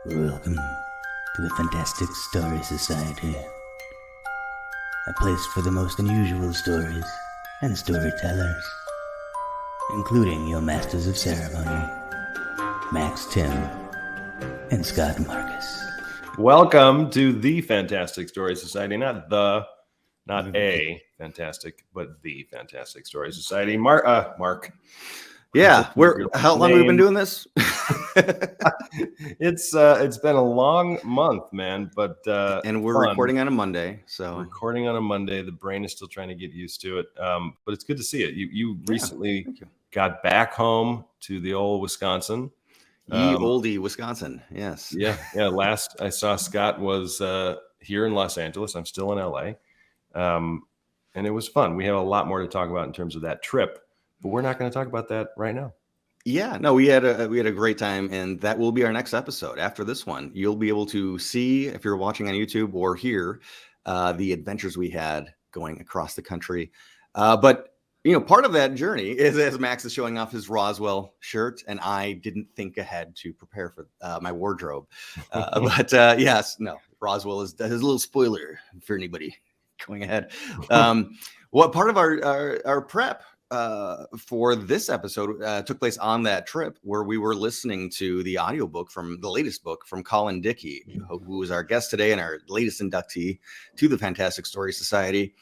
Welcome to the Fantastic Story Society, a place for the most unusual stories and storytellers, including your masters of ceremony, Max Tim and Scott Marcus. Welcome to the Fantastic Story Society, not a fantastic, but the Fantastic Story Society. Mark. Yeah, how long have we been doing this? It's been a long month, man, but and we're recording on a Monday. So recording on a Monday, the brain is still trying to get used to it. But it's good to see it. You recently got back home to the old Wisconsin. Oldie Wisconsin, yes. Yeah. Last I saw Scott was here in Los Angeles. I'm still in LA. And it was fun. We have a lot more to talk about in terms of that trip. But we're not going to talk about that right now. Yeah, no, we had a great time, and that will be our next episode. After this one, you'll be able to see, if you're watching on YouTube, or hear the adventures we had going across the country. But part of that journey is as Max is showing off his Roswell shirt, and I didn't think ahead to prepare for my wardrobe. But yes, no, Roswell is a little spoiler for anybody going ahead. What part of our prep for this episode took place on that trip, where we were listening to the audiobook from the latest book from Colin Dickey, who is our guest today and our latest inductee to the Fantastic Story Society.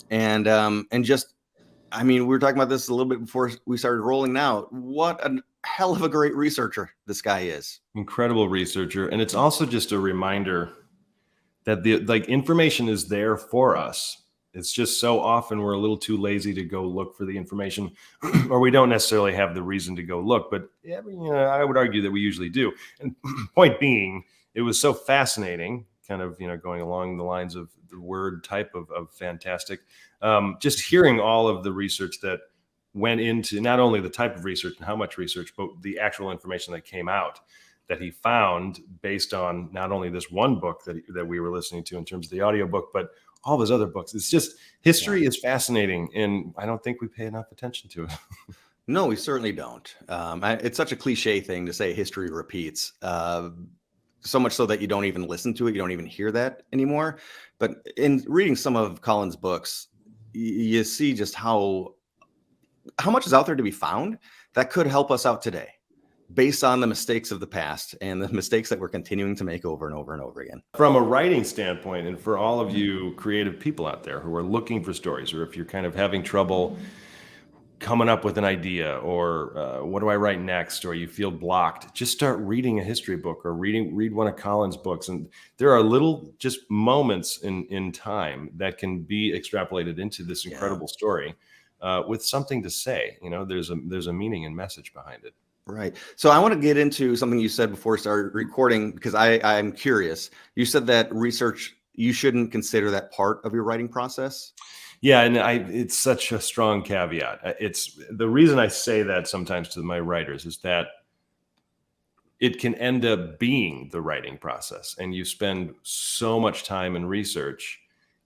And we were talking about this a little bit before we started rolling now. What a hell of a great researcher this guy is. Incredible researcher. And it's also just a reminder that the information is there for us. It's just so often we're a little too lazy to go look for the information, or we don't necessarily have the reason to go look. But I would argue that we usually do. And point being, it was so fascinating, kind of going along the lines of the word type of fantastic. Just hearing all of the research that went into not only the type of research and how much research, but the actual information that came out that he found based on not only this one book that we were listening to in terms of the audiobook, but all of his other books. It's just history is fascinating, and I don't think we pay enough attention to it. No, we certainly don't. It's such a cliche thing to say history repeats, so much so that you don't even listen to it. You don't even hear that anymore. But in reading some of Colin's books, you see just how much is out there to be found that could help us out today, based on the mistakes of the past and the mistakes that we're continuing to make over and over and over again. From a writing standpoint, and for all of you creative people out there who are looking for stories, or if you're kind of having trouble coming up with an idea, or what do I write next, or you feel blocked, just start reading a history book or read one of Colin's books. And there are little just moments in time that can be extrapolated into this incredible story with something to say. There's a meaning and message behind it. Right. So I want to get into something you said before we started recording, because I'm curious. You said that research, you shouldn't consider that part of your writing process. Yeah. And it's such a strong caveat. It's the reason I say that sometimes to my writers is that it can end up being the writing process, and you spend so much time in research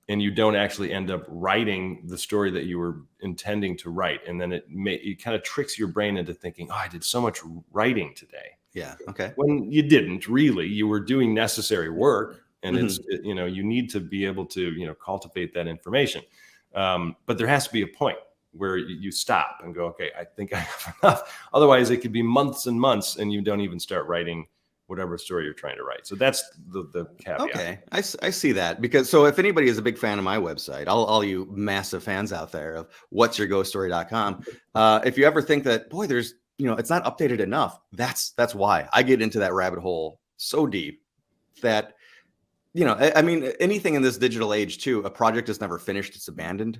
and you don't actually end up writing the story that you were intending to write. And then it kind of tricks your brain into thinking, I did so much writing today. Yeah. Okay. When you didn't really. You were doing necessary work, and you need to be able to, cultivate that information. But there has to be a point where you stop and go, okay, I think I have enough. Otherwise, it could be months and months and you don't even start writing whatever story you're trying to write. So that's the caveat. Okay, I see that, because so if anybody is a big fan of my website, all you massive fans out there of whatsyourghoststory.com, if you ever think that, boy, there's, it's not updated enough, that's why I get into that rabbit hole so deep that, anything in this digital age too, a project is never finished, it's abandoned.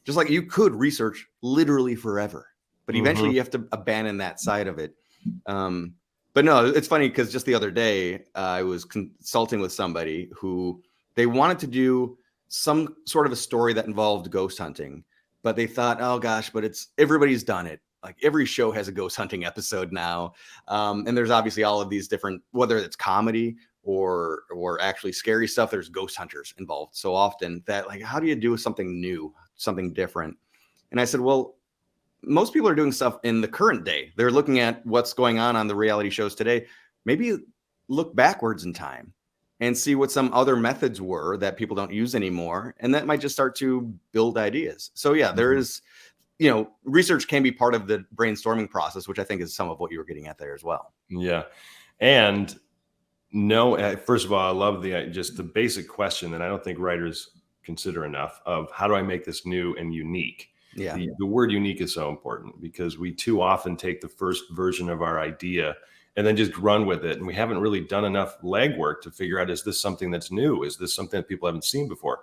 Just like you could research literally forever, but eventually you have to abandon that side of it. But no, it's funny because just the other day I was consulting with somebody who they wanted to do some sort of a story that involved ghost hunting, but they thought, oh gosh, but everybody's done it. Like every show has a ghost hunting episode now. And there's obviously all of these different, whether it's comedy or actually scary stuff, there's ghost hunters involved so often that, like, how do you do something new, something different? And I said, well, most people are doing stuff in the current day. They're looking at what's going on the reality shows today. Maybe look backwards in time and see what some other methods were that people don't use anymore. And that might just start to build ideas. So yeah, there is, research can be part of the brainstorming process, which I think is some of what you were getting at there as well. Yeah. And no, first of all, I love just the basic question that I don't think writers consider enough of how do I make this new and unique? Yeah. The word unique is so important because we too often take the first version of our idea and then just run with it. And we haven't really done enough legwork to figure out, is this something that's new? Is this something that people haven't seen before?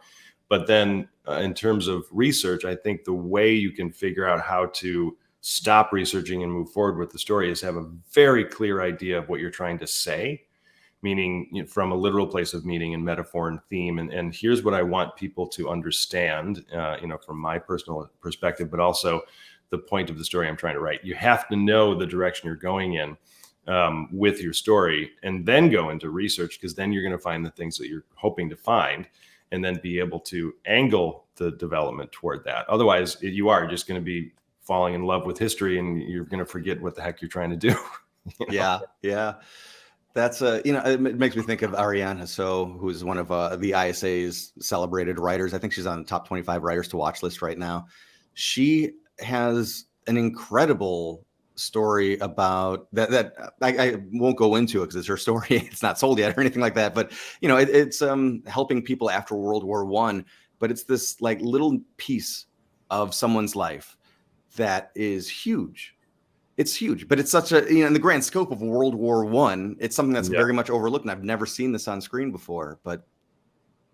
But then in terms of research, I think the way you can figure out how to stop researching and move forward with the story is have a very clear idea of what you're trying to say, meaning from a literal place of meaning and metaphor and theme. And here's what I want people to understand, from my personal perspective, but also the point of the story I'm trying to write. You have to know the direction you're going in with your story, and then go into research, because then you're going to find the things that you're hoping to find and then be able to angle the development toward that. Otherwise, you are just going to be falling in love with history and you're going to forget what the heck you're trying to do. Yeah. That's it makes me think of Ariane Hasso, who's one of the ISA's celebrated writers. I think she's on the top 25 writers to watch list right now. She has an incredible story about that I won't go into it because it's her story. It's not sold yet or anything like that. But it's helping people after World War I. But it's this like little piece of someone's life that is huge. It's huge, but it's such a, in the grand scope of World War I, it's something that's very much overlooked. And I've never seen this on screen before, but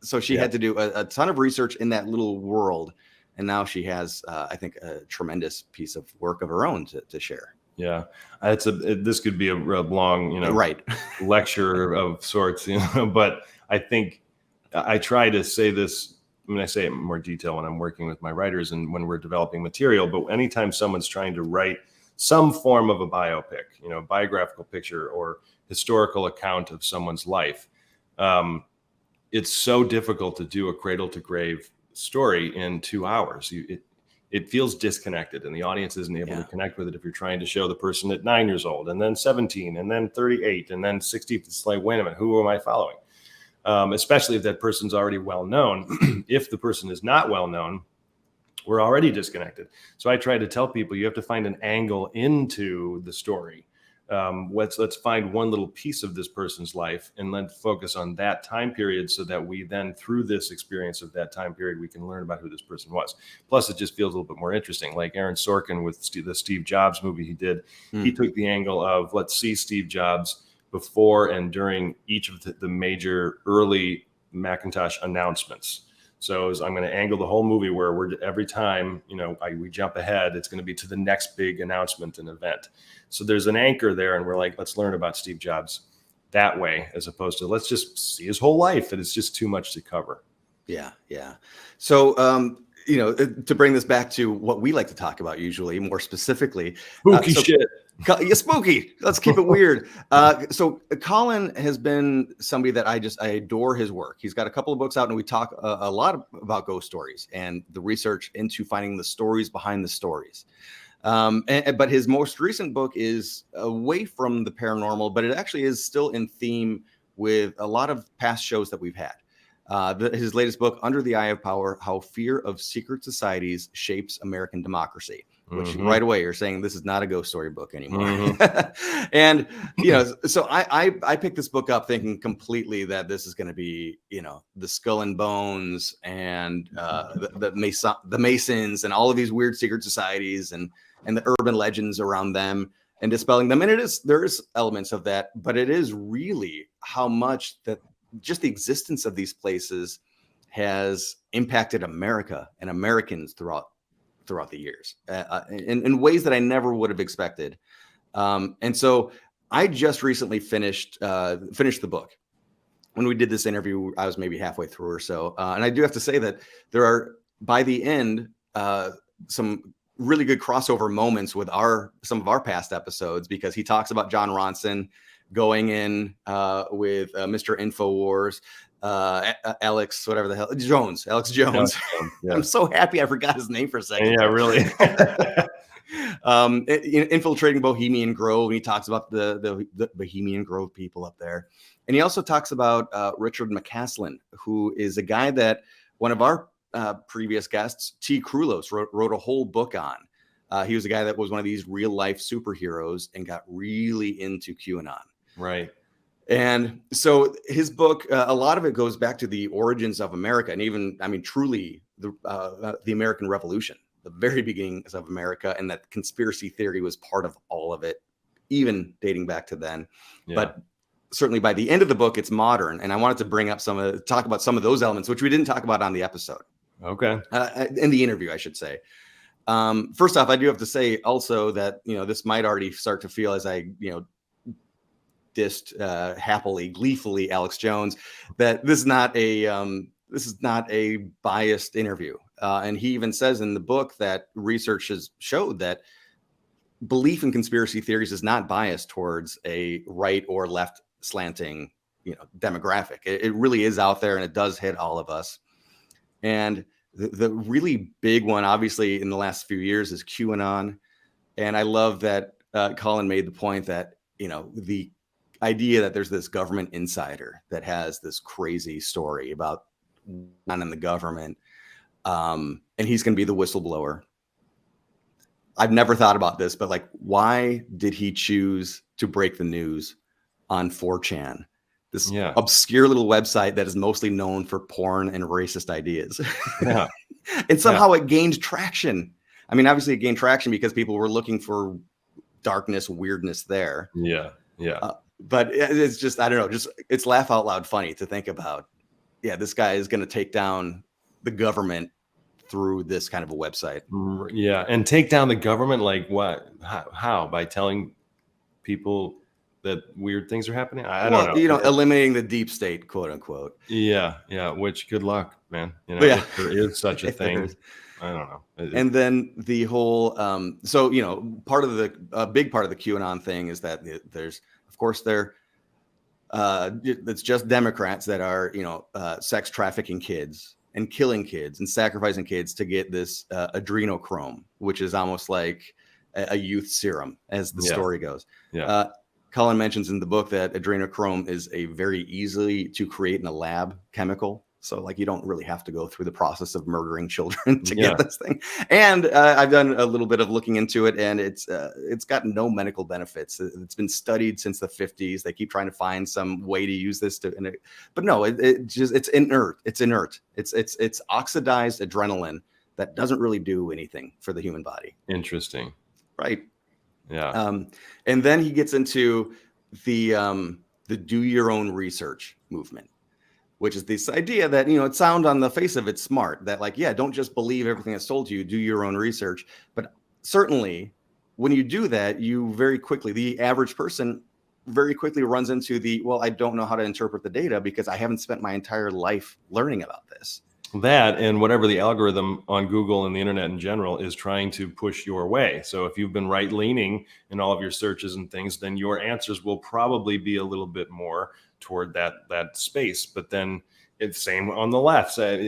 so she had to do a ton of research in that little world. And now she has, I think, a tremendous piece of work of her own to share. Yeah. This could be a long, right. lecture of sorts, but I think I try to say this. I mean, I say it in more detail when I'm working with my writers and when we're developing material, but anytime someone's trying to write some form of a biopic, biographical picture or historical account of someone's life, it's so difficult to do a cradle to grave story in 2 hours. It feels disconnected, and the audience isn't able to connect with it if you're trying to show the person at 9 years old and then 17 and then 38 and then 60. It's like, wait a minute, who am I following? Especially if that person's already well known. If the person is not well known, we're already disconnected. So I try to tell people you have to find an angle into the story. Let's find one little piece of this person's life and let's focus on that time period, so that we then, through this experience of that time period, we can learn about who this person was. Plus, it just feels a little bit more interesting. Like Aaron Sorkin with the Steve Jobs movie he did, he took the angle of let's see Steve Jobs before and during each of the major early Macintosh announcements. So I'm going to angle the whole movie where every time, we jump ahead, it's going to be to the next big announcement and event. So there's an anchor there, and we're like, let's learn about Steve Jobs that way, as opposed to let's just see his whole life. And it's just too much to cover. Yeah. So, to bring this back to what we like to talk about usually, more specifically. Spooky shit. Yeah, spooky. Let's keep it weird. So Colin has been somebody that I adore his work. He's got a couple of books out, and we talk a lot about ghost stories and the research into finding the stories behind the stories. But his most recent book is away from the paranormal, but it actually is still in theme with a lot of past shows that we've had. His latest book, Under the Eye of Power, How Fear of Secret Societies Shapes American Democracy, which right away you're saying this is not a ghost story book anymore. And, so I picked this book up thinking completely that this is going to be, the Skull and Bones and the Masons and all of these weird secret societies and the urban legends around them and dispelling them. And there is elements of that, but it is really how much that just the existence of these places has impacted America and Americans throughout the years in ways that I never would have expected. And so I just recently finished the book. When we did this interview, I was maybe halfway through or so. And I do have to say that there are, by the end, some really good crossover moments with some of our past episodes, because he talks about John Ronson going in with Mr. InfoWars. Alex, whatever the hell, Alex Jones. Yeah. I'm so happy I forgot his name for a second. Yeah, really. Infiltrating Bohemian Grove. And he talks about the Bohemian Grove people up there. And he also talks about Richard McCaslin, who is a guy that one of our previous guests, T. Krulos, wrote a whole book on. He was a guy that was one of these real life superheroes and got really into QAnon. Right. And so his book, a lot of it goes back to the origins of America, and even, I mean, truly the American Revolution, the very beginnings of America, and that conspiracy theory was part of all of it, even dating back to then. Yeah. But certainly by the end of the book, it's modern. And I wanted to bring up talk about some of those elements, which we didn't talk about on the episode. Okay. In the interview, I should say. First off, I do have to say also that, this might already start to feel as I, dissed happily, gleefully Alex Jones, that this is not a biased interview. And he even says in the book that research has showed that belief in conspiracy theories is not biased towards a right or left slanting, demographic. It really is out there, and it does hit all of us. And the really big one, obviously, in the last few years is QAnon. And I love that Colin made the point that, the idea that there's this government insider that has this crazy story about not in the government, and he's going to be the whistleblower. I've never thought about this, but why did he choose to break the news on 4chan? This obscure little website that is mostly known for porn and racist ideas. Yeah. And somehow it gained traction. I mean, obviously it gained traction because people were looking for darkness, weirdness there. Yeah. Yeah. But it's just, I don't know, it's laugh out loud funny to think about. Yeah, this guy is going to take down the government through this kind of a website. Yeah. And take down the government, like what? How? By telling people that weird things are happening? I don't know. Eliminating the deep state, quote unquote. Yeah. Yeah. Which, good luck, man. If there is such a thing. I don't know. And then the whole, part of a big part of the QAnon thing is that there's, of course, it's just Democrats that are, sex trafficking kids and killing kids and sacrificing kids to get this adrenochrome, which is almost like a youth serum, as the story goes. Yeah. Colin mentions in the book that adrenochrome is a very easily to create in a lab chemical. So you don't really have to go through the process of murdering children to get this thing. And I've done a little bit of looking into it, and it's got no medical benefits. It's been studied since the 50s. They keep trying to find some way to use this but no, it's inert. It's inert. It's oxidized adrenaline that doesn't really do anything for the human body. Interesting. Right. Yeah. And then he gets into the do your own research movement, which is this idea that, it sounds on the face of it smart that don't just believe everything that's told to you, do your own research. But certainly when you do that, the average person very quickly runs into I don't know how to interpret the data because I haven't spent my entire life learning about this. That and whatever the algorithm on Google and the internet in general is trying to push your way. So if you've been right-leaning in all of your searches and things, then your answers will probably be a little bit more toward that space. But then it's same on the left. So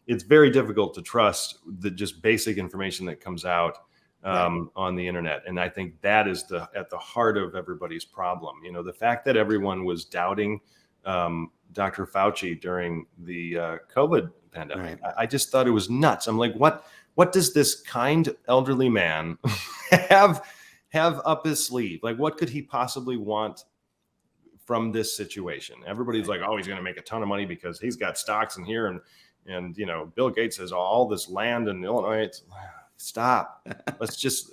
it's very difficult to trust the just basic information that comes out on the internet. And I think that is at the heart of everybody's problem. The fact that everyone was doubting Dr. Fauci during the COVID pandemic. Right. I just thought it was nuts. I'm like, what does this kind elderly man have up his sleeve? What could he possibly want from this situation? Everybody's like, oh, he's going to make a ton of money because he's got stocks in here. And Bill Gates has all this land in Illinois. Stop. Let's just,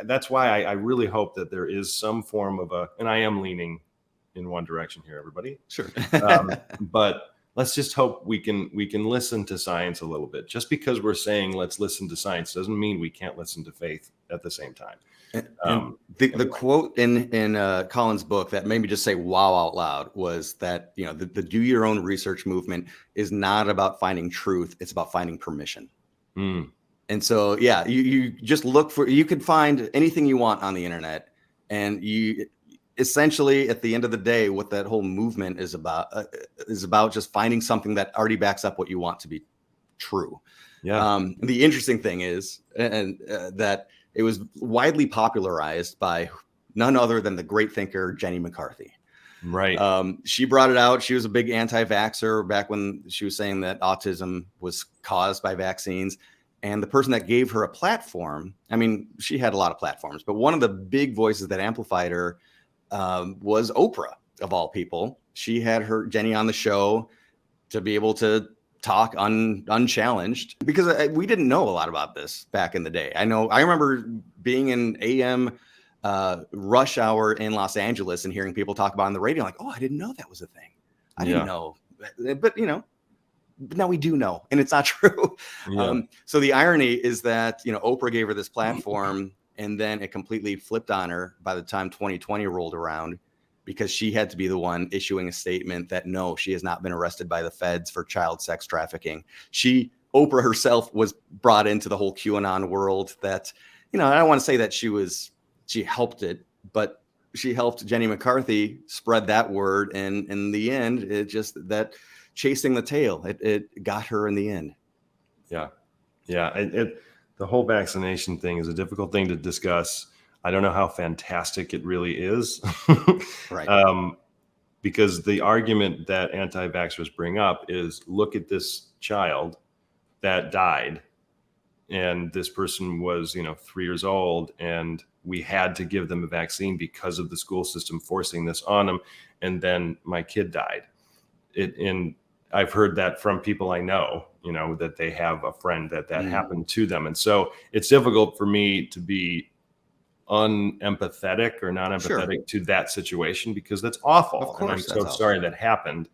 that's why I really hope that there is some form of and I am leaning in one direction here, everybody. Sure. But let's just hope we can listen to science a little bit. Just because we're saying let's listen to science doesn't mean we can't listen to faith at the same time. And the quote in Colin's book that made me just say wow out loud was that the do your own research movement is not about finding truth, it's about finding permission. And so you just look you can find anything you want on the internet, and essentially, at the end of the day, what that whole movement is about just finding something that already backs up what you want to be true. Yeah. The interesting thing is, that it was widely popularized by none other than the great thinker Jenny McCarthy. Right. She brought it out. She was a big anti-vaxxer back when she was saying that autism was caused by vaccines. And the person that gave her a platform, I mean, she had a lot of platforms, but one of the big voices that amplified her was Oprah, of all people. She had Jenny on the show to be able to talk unchallenged, because we didn't know a lot about this back in the day. I remember being in AM rush hour in Los Angeles and hearing people talk about it on the radio, like, oh, I didn't know that was a thing. I didn't know. But now we do know, and it's not true. Yeah. So the irony is that, Oprah gave her this platform, and then it completely flipped on her by the time 2020 rolled around, because she had to be the one issuing a statement that, no, she has not been arrested by the feds for child sex trafficking. Oprah herself was brought into the whole QAnon world. That, I don't want to say that she helped it, but she helped Jenny McCarthy spread that word. And in the end, it just, that chasing the tail, it got her in the end. Yeah. Yeah. The whole vaccination thing is a difficult thing to discuss. I don't know how fantastic it really is. Right. Because the argument that anti-vaxxers bring up is, look at this child that died, and this person was, 3 years old, and we had to give them a vaccine because of the school system forcing this on them. And then my kid died. And I've heard that from people I know, that they have a friend that happened to them. And so it's difficult for me to be unempathetic or non-empathetic to that situation, because that's awful. Of course, and I'm so sorry that happened.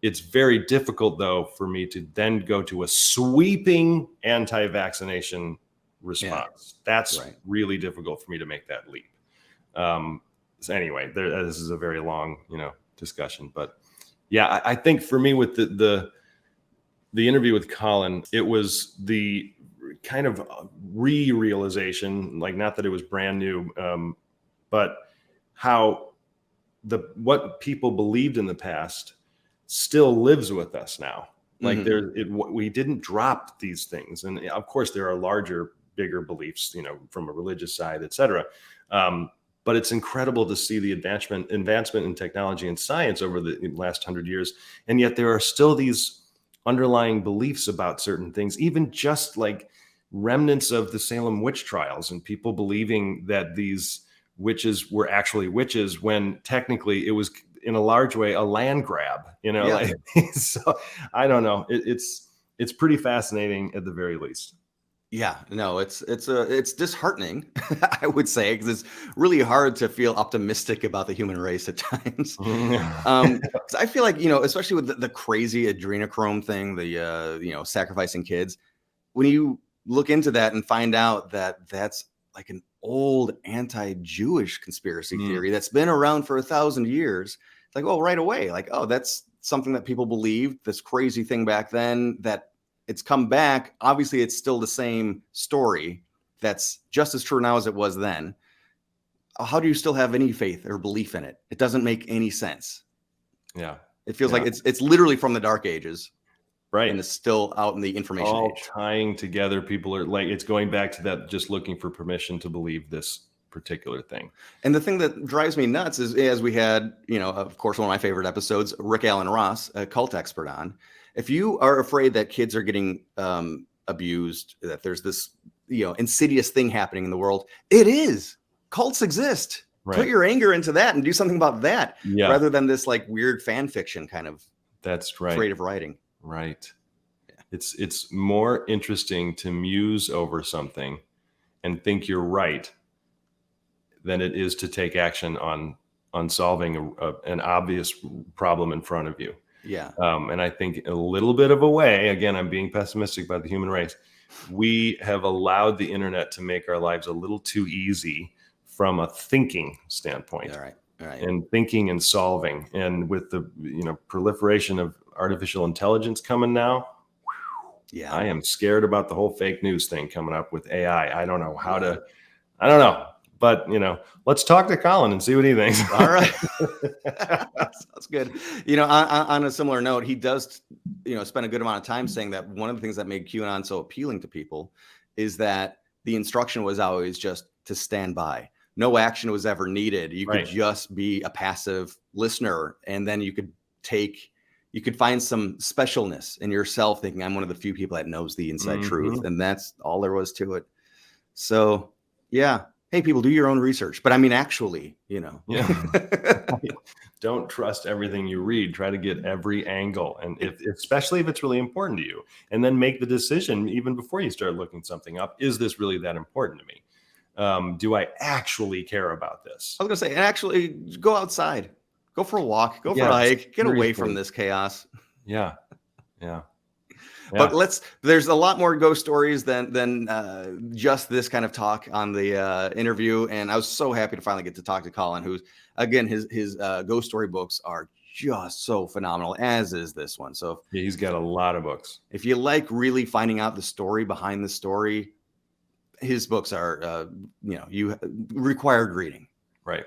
It's very difficult, though, for me to then go to a sweeping anti-vaccination response. That's really difficult for me to make that leap. So anyway, this is a very long, discussion, but yeah, I think for me with the interview with Colin, it was the kind of realization, like, not that it was brand new, but how what people believed in the past still lives with us now. Like, we didn't drop these things. And of course there are larger, bigger beliefs, from a religious side, et cetera. But it's incredible to see the advancement in technology and science over the last 100 years. And yet there are still these underlying beliefs about certain things, even just like remnants of the Salem witch trials, and people believing that these witches were actually witches when technically it was, in a large way, a land grab, so I don't know. It's pretty fascinating at the very least. Yeah, no, it's disheartening, I would say, because it's really hard to feel optimistic about the human race at times. 'Cause I feel like, especially with the crazy adrenochrome thing, the sacrificing kids, when you look into that and find out that that's like an old anti-Jewish conspiracy theory that's been around for 1,000 years, it's like, oh, right away, like, oh, that's something that people believed, this crazy thing back then, that it's come back. Obviously, it's still the same story that's just as true now as it was then. How do you still have any faith or belief in it? It doesn't make any sense. Yeah. It feels like it's literally from the Dark Ages. Right. And it's still out in the information all age. Tying together. People are like, it's going back to that, just looking for permission to believe this particular thing. And the thing that drives me nuts is, as we had, of course, one of my favorite episodes, Rick Allen Ross, a cult expert, on. If you are afraid that kids are getting abused, that there's this, insidious thing happening in the world, it is. Cults exist. Right. Put your anger into that and do something about that, rather than this like weird fan fiction kind of creative writing. Right. Yeah. It's more interesting to muse over something and think you're right than it is to take action on solving an obvious problem in front of you. Yeah. And I think a little bit of a way, again, I'm being pessimistic about the human race. We have allowed the internet to make our lives a little too easy from a thinking standpoint. All right. And thinking and solving. And with the, proliferation of artificial intelligence coming now, yeah, I am scared about the whole fake news thing coming up with AI. I don't know how to, I don't know. But let's talk to Colin and see what he thinks. All right. That's good. On a similar note, he does, spend a good amount of time saying that one of the things that made QAnon so appealing to people is that the instruction was always just to stand by. No action was ever needed. You could just be a passive listener, and then you could find some specialness in yourself, thinking I'm one of the few people that knows the inside truth, and that's all there was to it. So, yeah. Hey, people, do your own research. But I mean, actually, Yeah. Don't trust everything you read. Try to get every angle, and especially if it's really important to you, and then make the decision even before you start looking something up. Is this really that important to me? Do I actually care about this? I was going to say, and actually go outside, go for a walk, go for a hike, get away from this chaos. Yeah. But there's a lot more ghost stories than just this kind of talk on the interview. And I was so happy to finally get to talk to Colin, who's, again, his ghost story books are just so phenomenal, as is this one. So he's got a lot of books. If you like really finding out the story behind the story, his books are, you required reading. Right.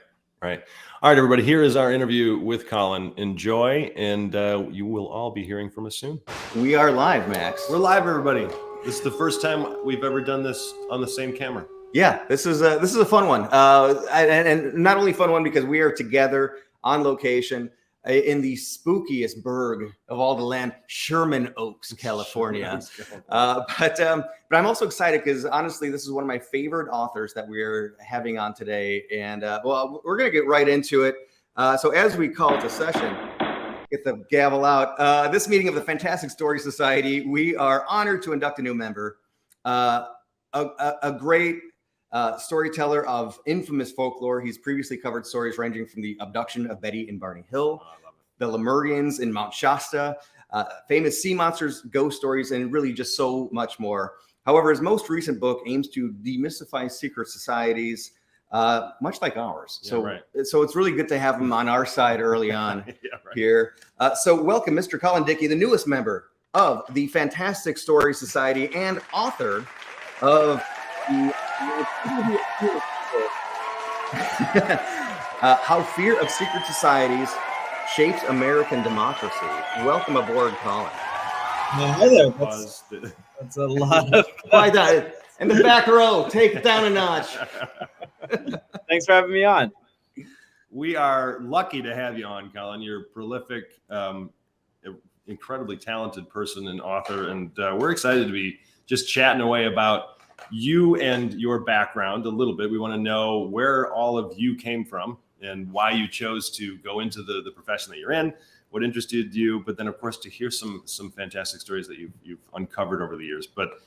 All right, everybody, here is our interview with Colin. Enjoy, and you will all be hearing from us soon. We are live, Max. We're live, everybody. This is the first time we've ever done this on the same camera. Yeah, this is a fun one, and not only fun one because we are together on location in the spookiest burg of all the land, Sherman Oaks, California. But I'm also excited because honestly, this is one of my favorite authors that we're having on today. And we're going to get right into it. So as we call to session, get the gavel out. This meeting of the Fantastic Story Society, we are honored to induct a new member, a great storyteller of infamous folklore. He's previously covered stories ranging from the abduction of Betty and Barney Hill, the Lemurians in Mount Shasta, famous sea monsters, ghost stories, and really just so much more. However, his most recent book aims to demystify secret societies, much like ours. So it's really good to have him on our side early on here. So welcome, Mr. Colin Dickey, the newest member of the Fantastic Story Society and author of the How Fear of Secret Societies Shapes American Democracy. Welcome aboard, Colin. Hi there. That's a lot of in the back row. Take it down a notch. Thanks for having me on. We are lucky to have you on, Colin. You're a prolific, incredibly talented person and author, and we're excited to be just chatting away about you and your background a little bit. We want to know where all of you came from and why you chose to go into the profession that you're in, what interested you, but then of course to hear some fantastic stories that you've uncovered over the years. But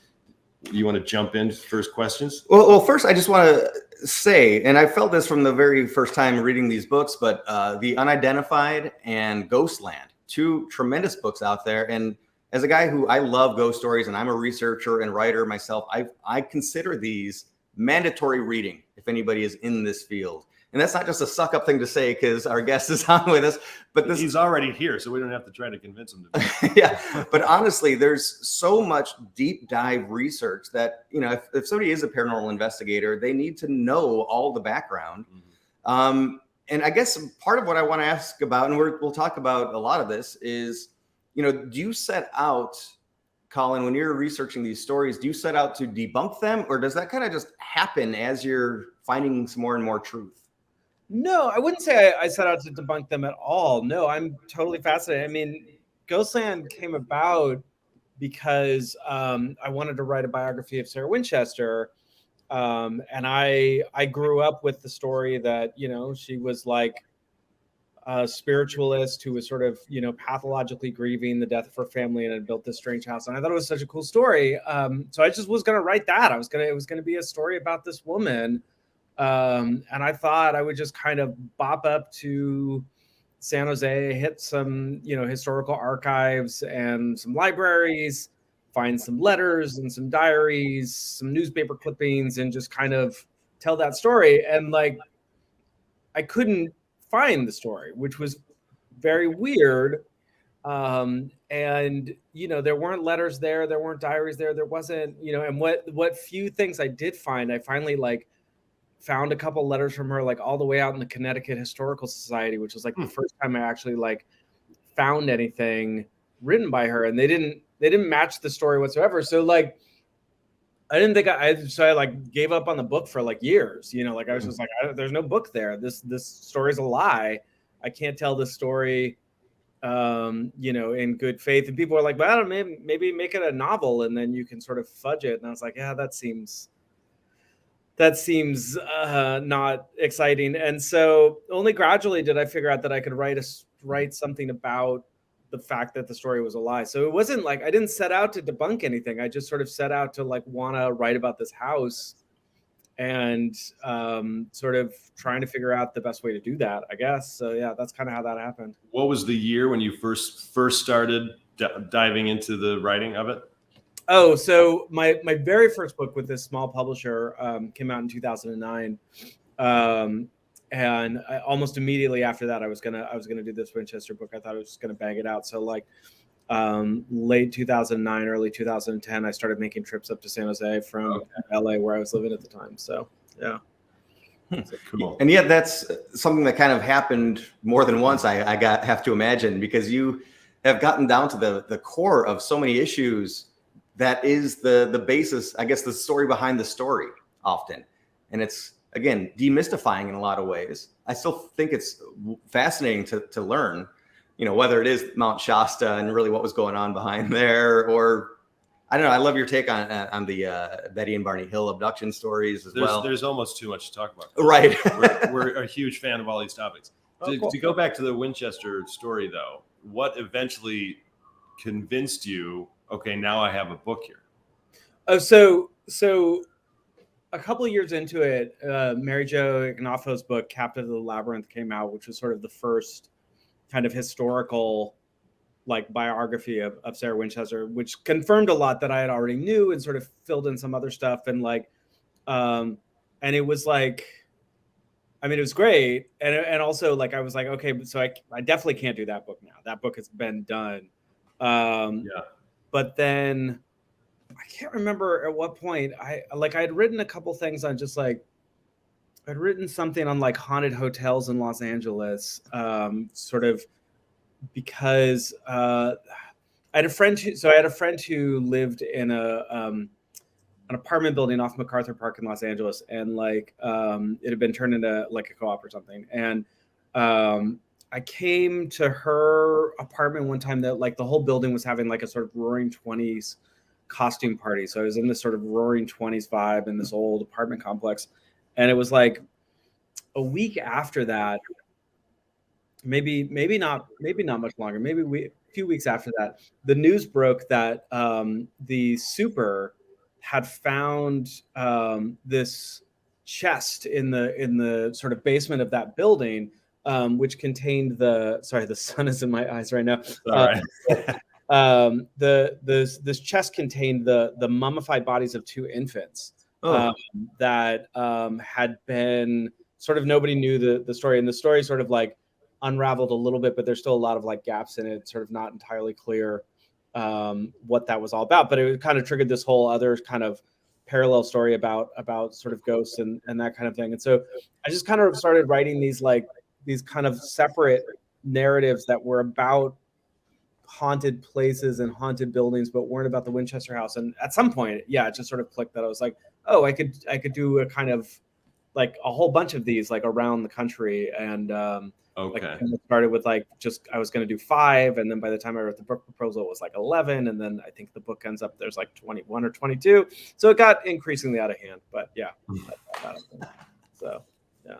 you want to jump in first questions? Well, first I just want to say, and I felt this from the very first time reading these books, but The Unidentified and Ghostland, two tremendous books out there. And as a guy who I love ghost stories and I'm a researcher and writer myself, I consider these mandatory reading if anybody is in this field. And that's not just a suck up thing to say because our guest is on with us, but he's already here, so we don't have to try to convince him to. Yeah, but honestly, there's so much deep dive research that, if somebody is a paranormal investigator, they need to know all the background. Mm-hmm. And I guess part of what I want to ask about, and we'll talk about a lot of this, is, do you set out, Colin, when you're researching these stories, do you set out to debunk them, or does that kind of just happen as you're finding some more and more truth? No, I wouldn't say I set out to debunk them at all. No, I'm totally fascinated. I mean, Ghostland came about because I wanted to write a biography of Sarah Winchester. And I grew up with the story that, she was like a spiritualist who was sort of, pathologically grieving the death of her family and had built this strange house. And I thought it was such a cool story. So I just was going to write that. It was going to be a story about this woman. And I thought I would just kind of bop up to San Jose, hit some, historical archives and some libraries, find some letters and some diaries, some newspaper clippings, and just kind of tell that story. And I couldn't find the story, which was very weird. And, there weren't letters there. There weren't diaries there. There wasn't, and what few things I did find, I finally found a couple letters from her, like all the way out in the Connecticut Historical Society, which was like the first time I actually like found anything written by her, and they didn't match the story whatsoever. So like, I didn't think I like gave up on the book for like years, you know, like I was just like, there's no book there. This story's a lie. I can't tell this story, you know, in good faith. And people are like, well, maybe make it a novel and then you can sort of fudge it. And I was like, yeah, that seems not exciting. And so only gradually did I figure out that I could write something about the fact that the story was a lie. So it wasn't like I didn't set out to debunk anything. I just sort of set out to like want to write about this house and sort of trying to figure out the best way to do that, I guess. So yeah, that's kind of how that happened. What was the year when you first started diving into the writing of it? Oh, so my very first book with this small publisher came out in 2009. And almost immediately after that, I was gonna do this Winchester book. I thought I was just gonna bang it out. So like late 2009, early 2010, I started making trips up to San Jose from LA, where I was living at the time. So yeah. So, cool. And yet that's something that kind of happened more than once. I have to imagine, because you have gotten down to the core of so many issues. That is the basis, I guess, the story behind the story often. And it's, again, demystifying in a lot of ways. I still think it's fascinating to learn, you know, whether it is Mount Shasta and really what was going on behind there, or I don't know. I love your take on the Betty and Barney Hill abduction stories as well. There's almost too much to talk about. Right. we're a huge fan of all these topics. Cool. To go back to the Winchester story, though, what eventually convinced you, okay, now I have a book here? Oh, so a couple of years into it, Mary Jo Ignofo's book, Captive of the Labyrinth, came out, which was sort of the first kind of historical like biography of Sarah Winchester, which confirmed a lot that I had already knew and sort of filled in some other stuff. And like, and it was like, I mean, it was great. And also like, I was like, okay, so I definitely can't do that book now. That book has been done. But then I can't remember at what point I had written a couple things on just like, I'd written something on like haunted hotels in Los Angeles, sort of because I had a friend who lived in an apartment building off MacArthur Park in Los Angeles, and like it had been turned into like a co-op or something. And I came to her apartment one time that like the whole building was having like a sort of roaring 20s costume party. So I was in this sort of roaring 20s vibe in this old apartment complex. And it was like a week after that, maybe not much longer, maybe a few weeks after that, the news broke that the super had found this chest in the sort of basement of that building, which contained the sun is in my eyes right now. This chest contained the mummified bodies of two infants that had been sort of, nobody knew the story, and the story sort of like unraveled a little bit, but there's still a lot of like gaps in it, sort of not entirely clear what that was all about. But it kind of triggered this whole other kind of parallel story about sort of ghosts and that kind of thing. And so I just kind of started writing these kind of separate narratives that were about haunted places and haunted buildings, but weren't about the Winchester house. And at some point, yeah, it just sort of clicked that I was like, oh, I could do a kind of like a whole bunch of these like around the country. And like I started with like I was going to do 5, and then by the time I wrote the book proposal, it was like 11, and then I think the book ends up there's like 21 or 22. So it got increasingly out of hand. But yeah, so yeah,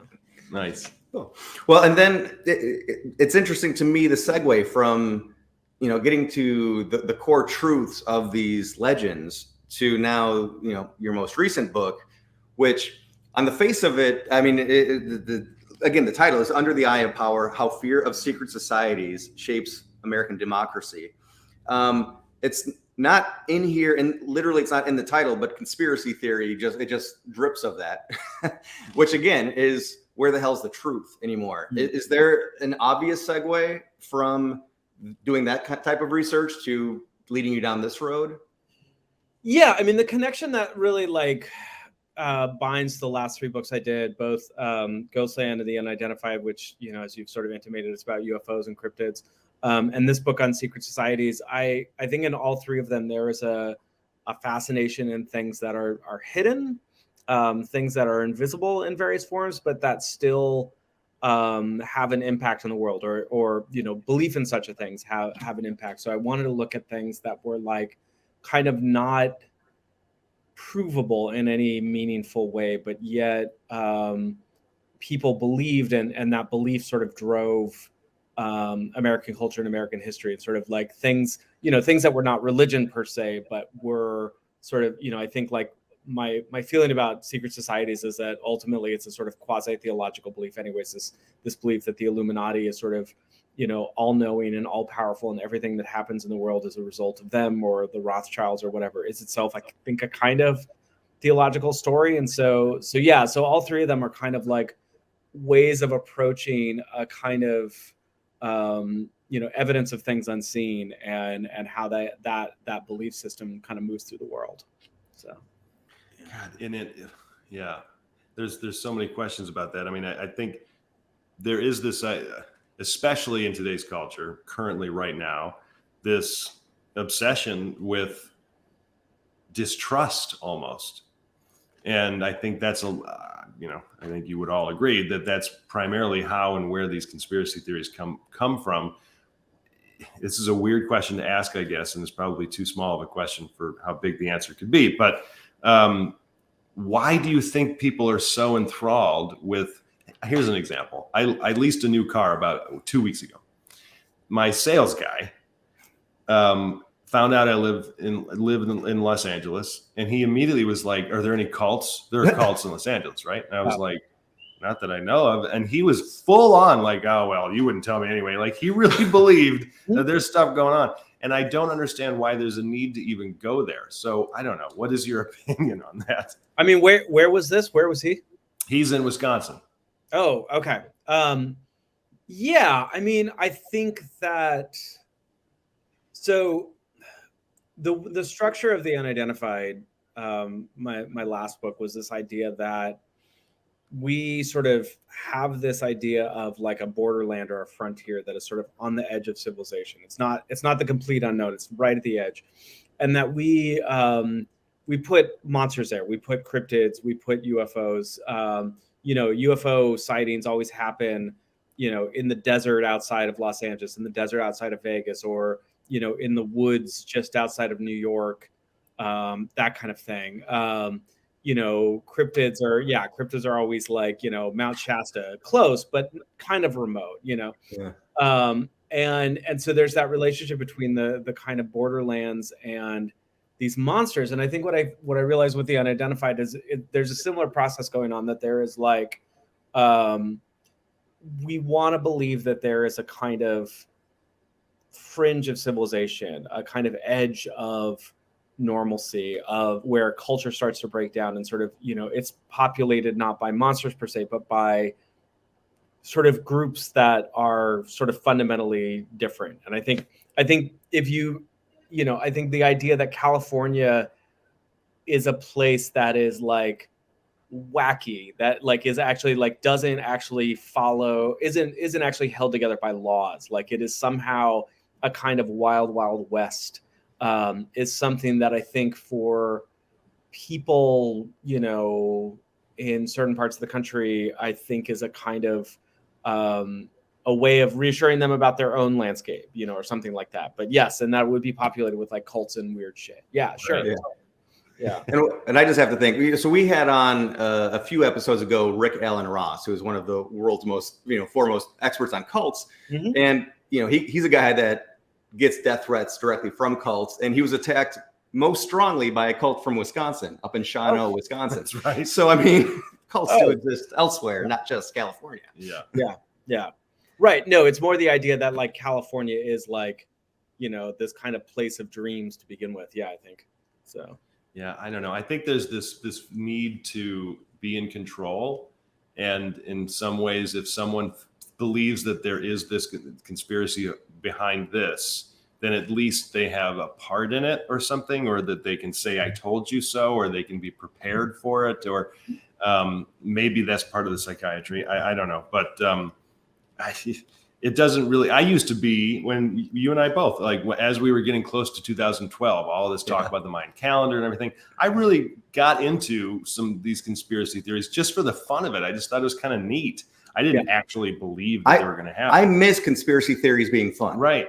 nice. Cool. Well, and then it's interesting to me the segue from getting to the core truths of these legends to now your most recent book, which on the face of it, I mean, again, the title is Under the Eye of Power: How Fear of Secret Societies Shapes American Democracy. It's not in here, and literally it's not in the title, but conspiracy theory, it just drips of that, which again is, where the hell's the truth anymore? Mm-hmm. Is there an obvious segue from doing that type of research to leading you down this road? Yeah, I mean, the connection that really like binds the last 3 books I did, both Ghostland and The Unidentified, which, you know, as you've sort of intimated, it's about UFOs and cryptids. And this book on secret societies. I think in all 3 of them, there is a fascination in things that are hidden, things that are invisible in various forms, but that still have an impact on the world, or you know, belief in such a things have an impact. So I wanted to look at things that were like kind of not provable in any meaningful way, but yet people believed, and that belief sort of drove American culture and American history. It's sort of like things, you know, things that were not religion per se, but were sort of, you know, I think like my feeling about secret societies is that ultimately it's a sort of quasi-theological belief anyways, this belief that the Illuminati is sort of, you know, all-knowing and all-powerful, and everything that happens in the world as a result of them, or the Rothschilds or whatever, is itself, I think, a kind of theological story. And so all 3 of them are kind of like ways of approaching a kind of you know, evidence of things unseen, and how that belief system kind of moves through the world. So God, there's so many questions about that. I mean, I think there is this, especially in today's culture, currently right now, this obsession with distrust almost. And I think that's you know, I think you would all agree that that's primarily how and where these conspiracy theories come from. This is a weird question to ask, I guess, and it's probably too small of a question for how big the answer could be. But why do you think people are so enthralled with? Here's an example. I leased a new car about 2 weeks ago. My sales guy found out I live in Los Angeles, and he immediately was like, "Are there any cults? There are cults in Los Angeles, right?" And I was like, "Not that I know of." And he was full on like, "Oh, well, you wouldn't tell me anyway." Like, he really believed that there's stuff going on. And I don't understand why there's a need to even go there. So I don't know. What is your opinion on that? I mean, where was this? Where was he? He's in Wisconsin. Oh, okay. Yeah, I mean, I think that, so the structure of The Unidentified, my last book, was this idea that we sort of have this idea of like a borderland or a frontier that is sort of on the edge of civilization. It's not the complete unknown. It's right at the edge. And that we put monsters there. We put cryptids, we put UFOs. You know, UFO sightings always happen, you know, in the desert outside of Los Angeles, in the desert outside of Vegas, or, you know, in the woods just outside of New York, that kind of thing. You know, cryptids are always like, you know, Mount Shasta, close, but kind of remote, you know? Yeah. And so there's that relationship between the kind of borderlands and these monsters. And I think what I realized with The Unidentified is there's a similar process going on, that there is like, we want to believe that there is a kind of fringe of civilization, a kind of edge of normalcy, of where culture starts to break down, and sort of, you know, it's populated not by monsters per se, but by sort of groups that are sort of fundamentally different. And I think if you know, I think the idea that California is a place that is like wacky, that like is actually like doesn't actually follow, isn't actually held together by laws, like it is somehow a kind of wild west, is something that I think for people, you know, in certain parts of the country, I think is a kind of a way of reassuring them about their own landscape, you know, or something like that. But yes, and that would be populated with like cults and weird shit. Yeah, sure. Right, yeah. And I just have to think. So we had on a few episodes ago Rick Allen Ross, who is one of the world's most, you know, foremost experts on cults, and you know, he's a guy that gets death threats directly from cults, and he was attacked most strongly by a cult from Wisconsin, up in Shawano, Wisconsin. That's right. So I mean, cults do exist elsewhere, not just California. Yeah. Right. No, it's more the idea that like California is like, you know, this kind of place of dreams to begin with. Yeah, I think so. Yeah, I don't know. I think there's this need to be in control, and in some ways, if someone believes that there is this conspiracy behind this, then at least they have a part in it or something, or that they can say, I told you so, or they can be prepared for it, or maybe that's part of the psychiatry. I don't know. But it doesn't really, I used to be, when you and I both, like as we were getting close to 2012, all this talk about the Mayan calendar and everything, I really got into some of these conspiracy theories just for the fun of it. I just thought it was kind of neat. I didn't actually believe that they were going to happen. I miss conspiracy theories being fun. Right.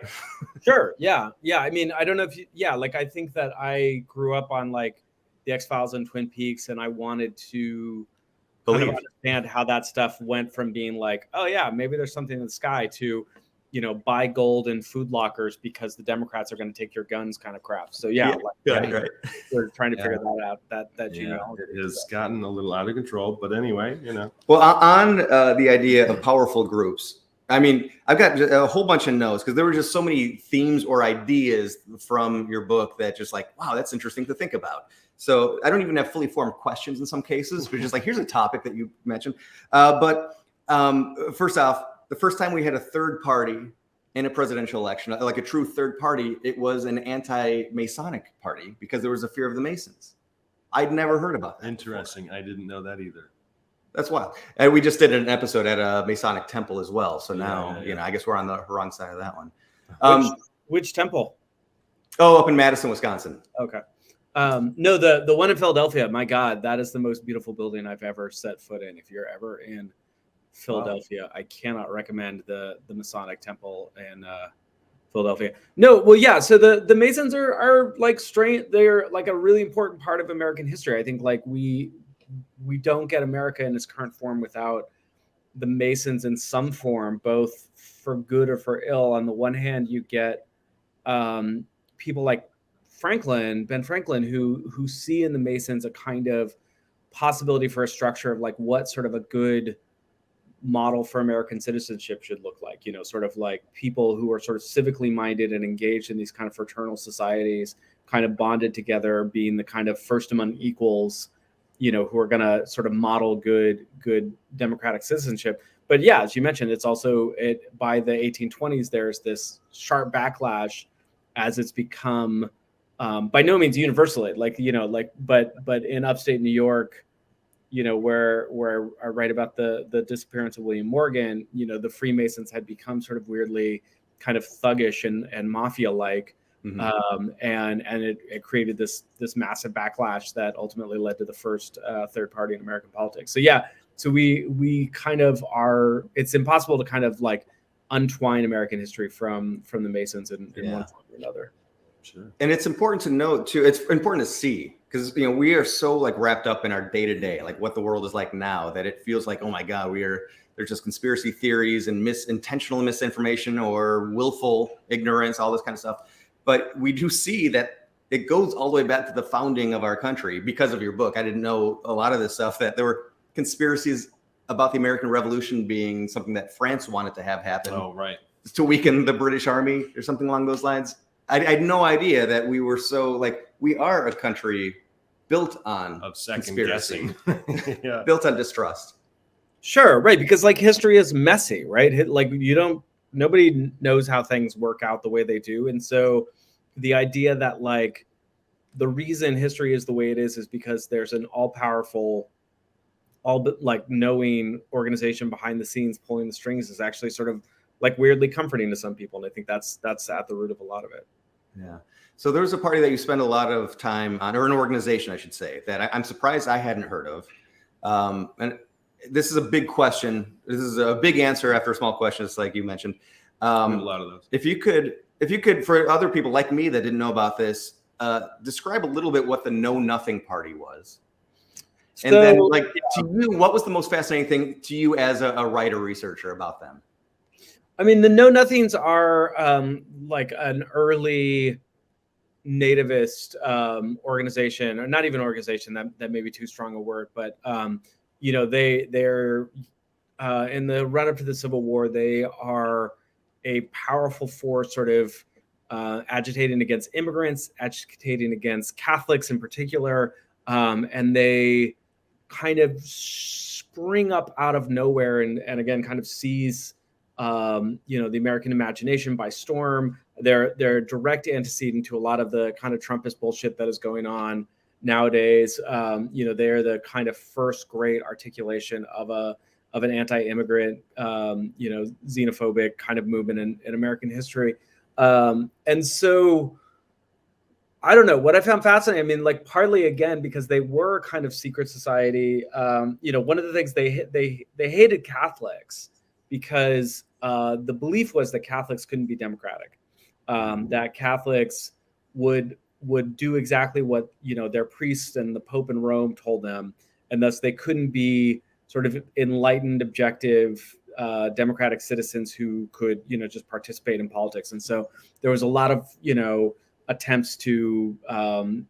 Sure. Yeah. Yeah. I mean, I don't know if like, I think that I grew up on like the X-Files and Twin Peaks, and I wanted to kind of understand how that stuff went from being like, oh yeah, maybe there's something in the sky, to, you know, buy gold in food lockers because the Democrats are going to take your guns kind of crap. So right. We're trying to figure that out. That genealogy it has gotten a little out of control, but anyway, you know. Well, on the idea of powerful groups, I mean, I've got a whole bunch of notes because there were just so many themes or ideas from your book that just like, wow, that's interesting to think about. So I don't even have fully formed questions in some cases, but just like, here's a topic that you mentioned. But first off, the first time we had a third party in a presidential election, like a true third party, it was an anti-Masonic party because there was a fear of the Masons. I'd never heard about that. Interesting. Before. I didn't know that either. That's wild. And we just did an episode at a Masonic temple as well. So now, you know, I guess we're on the wrong side of that one. Which temple? Oh, up in Madison, Wisconsin. Okay. No, the one in Philadelphia, my God, that is the most beautiful building I've ever set foot in. If you're ever in Philadelphia, I cannot recommend the Masonic temple in Philadelphia. No, well, yeah. So the Masons are like they're like a really important part of American history. I think like we don't get America in its current form without the Masons in some form, both for good or for ill. On the one hand, you get people like Ben Franklin, who see in the Masons a kind of possibility for a structure of like what sort of a good model for American citizenship should look like, you know, sort of like people who are sort of civically minded and engaged in these kind of fraternal societies, kind of bonded together, being the kind of first among equals, you know, who are going to sort of model good democratic citizenship. But yeah, as you mentioned, it's also by the 1820s, there's this sharp backlash as it's become by no means universally, like, you know, like, but in upstate New York, you know, where I write about the disappearance of William Morgan, you know, the Freemasons had become sort of weirdly kind of thuggish and mafia-like. Mm-hmm. And it created this massive backlash that ultimately led to the first third party in American politics. So yeah, so we kind of are. It's impossible to kind of like untwine American history from the Masons in one form or another. Sure. And it's important to note too. It's important to see because, you know, we are so like wrapped up in our day to day, like what the world is like now, that it feels like, oh my God, there's just conspiracy theories and intentional misinformation or willful ignorance, all this kind of stuff. But we do see that it goes all the way back to the founding of our country because of your book. I didn't know a lot of this stuff, that there were conspiracies about the American Revolution being something that France wanted to have happen. Oh, right. To weaken the British Army or something along those lines. I had no idea that we were so like, we are a country built on second conspiracy, guessing. Yeah. Built on distrust. Sure. Right. Because like history is messy, right? Like nobody knows how things work out the way they do. And so the idea that like the reason history is the way it is because there's an all powerful, all but like knowing organization behind the scenes pulling the strings is actually sort of like weirdly comforting to some people. And I think that's at the root of a lot of it. Yeah. So there's a party that you spend a lot of time on, or an organization, I should say, that I'm surprised I hadn't heard of. And this is a big question. This is a big answer after a small question, just like you mentioned. A lot of those. If you could, for other people like me that didn't know about this, describe a little bit what the Know Nothing Party was. And then, like, to you, what was the most fascinating thing to you as a writer, researcher about them? I mean, the Know Nothings are like an early nativist organization, or not even organization, that may be too strong a word, but you know, they're in the run up to the Civil War, they are a powerful force, sort of agitating against immigrants, agitating against Catholics in particular, and they kind of spring up out of nowhere and again kind of seize you know, the American imagination by storm. They're direct antecedent to a lot of the kind of Trumpist bullshit that is going on nowadays. They're the kind of first great articulation of an anti-immigrant, xenophobic kind of movement in American history. And so I don't know what I found fascinating. I mean, like partly again, because they were kind of secret society. One of the things they hated Catholics because the belief was that Catholics couldn't be democratic, that Catholics would do exactly what, their priests and the Pope in Rome told them. And thus they couldn't be sort of enlightened, objective, democratic citizens who could, just participate in politics. And so there was a lot of, attempts to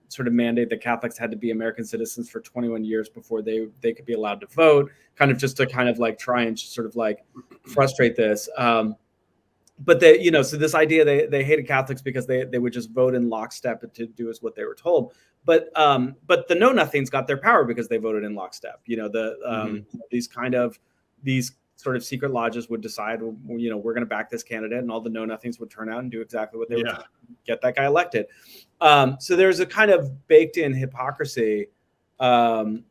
sort of mandate that Catholics had to be American citizens for 21 years before they could be allowed to vote, kind of just to kind of like try and sort of like frustrate this. But they, so this idea they hated Catholics because they would just vote in lockstep to do as what they were told. But the Know Nothings got their power because they voted in lockstep. These sort of secret lodges would decide, we're going to back this candidate, and all the Know Nothings would turn out and do exactly what they would get that guy elected. So there's a kind of baked in hypocrisy. But,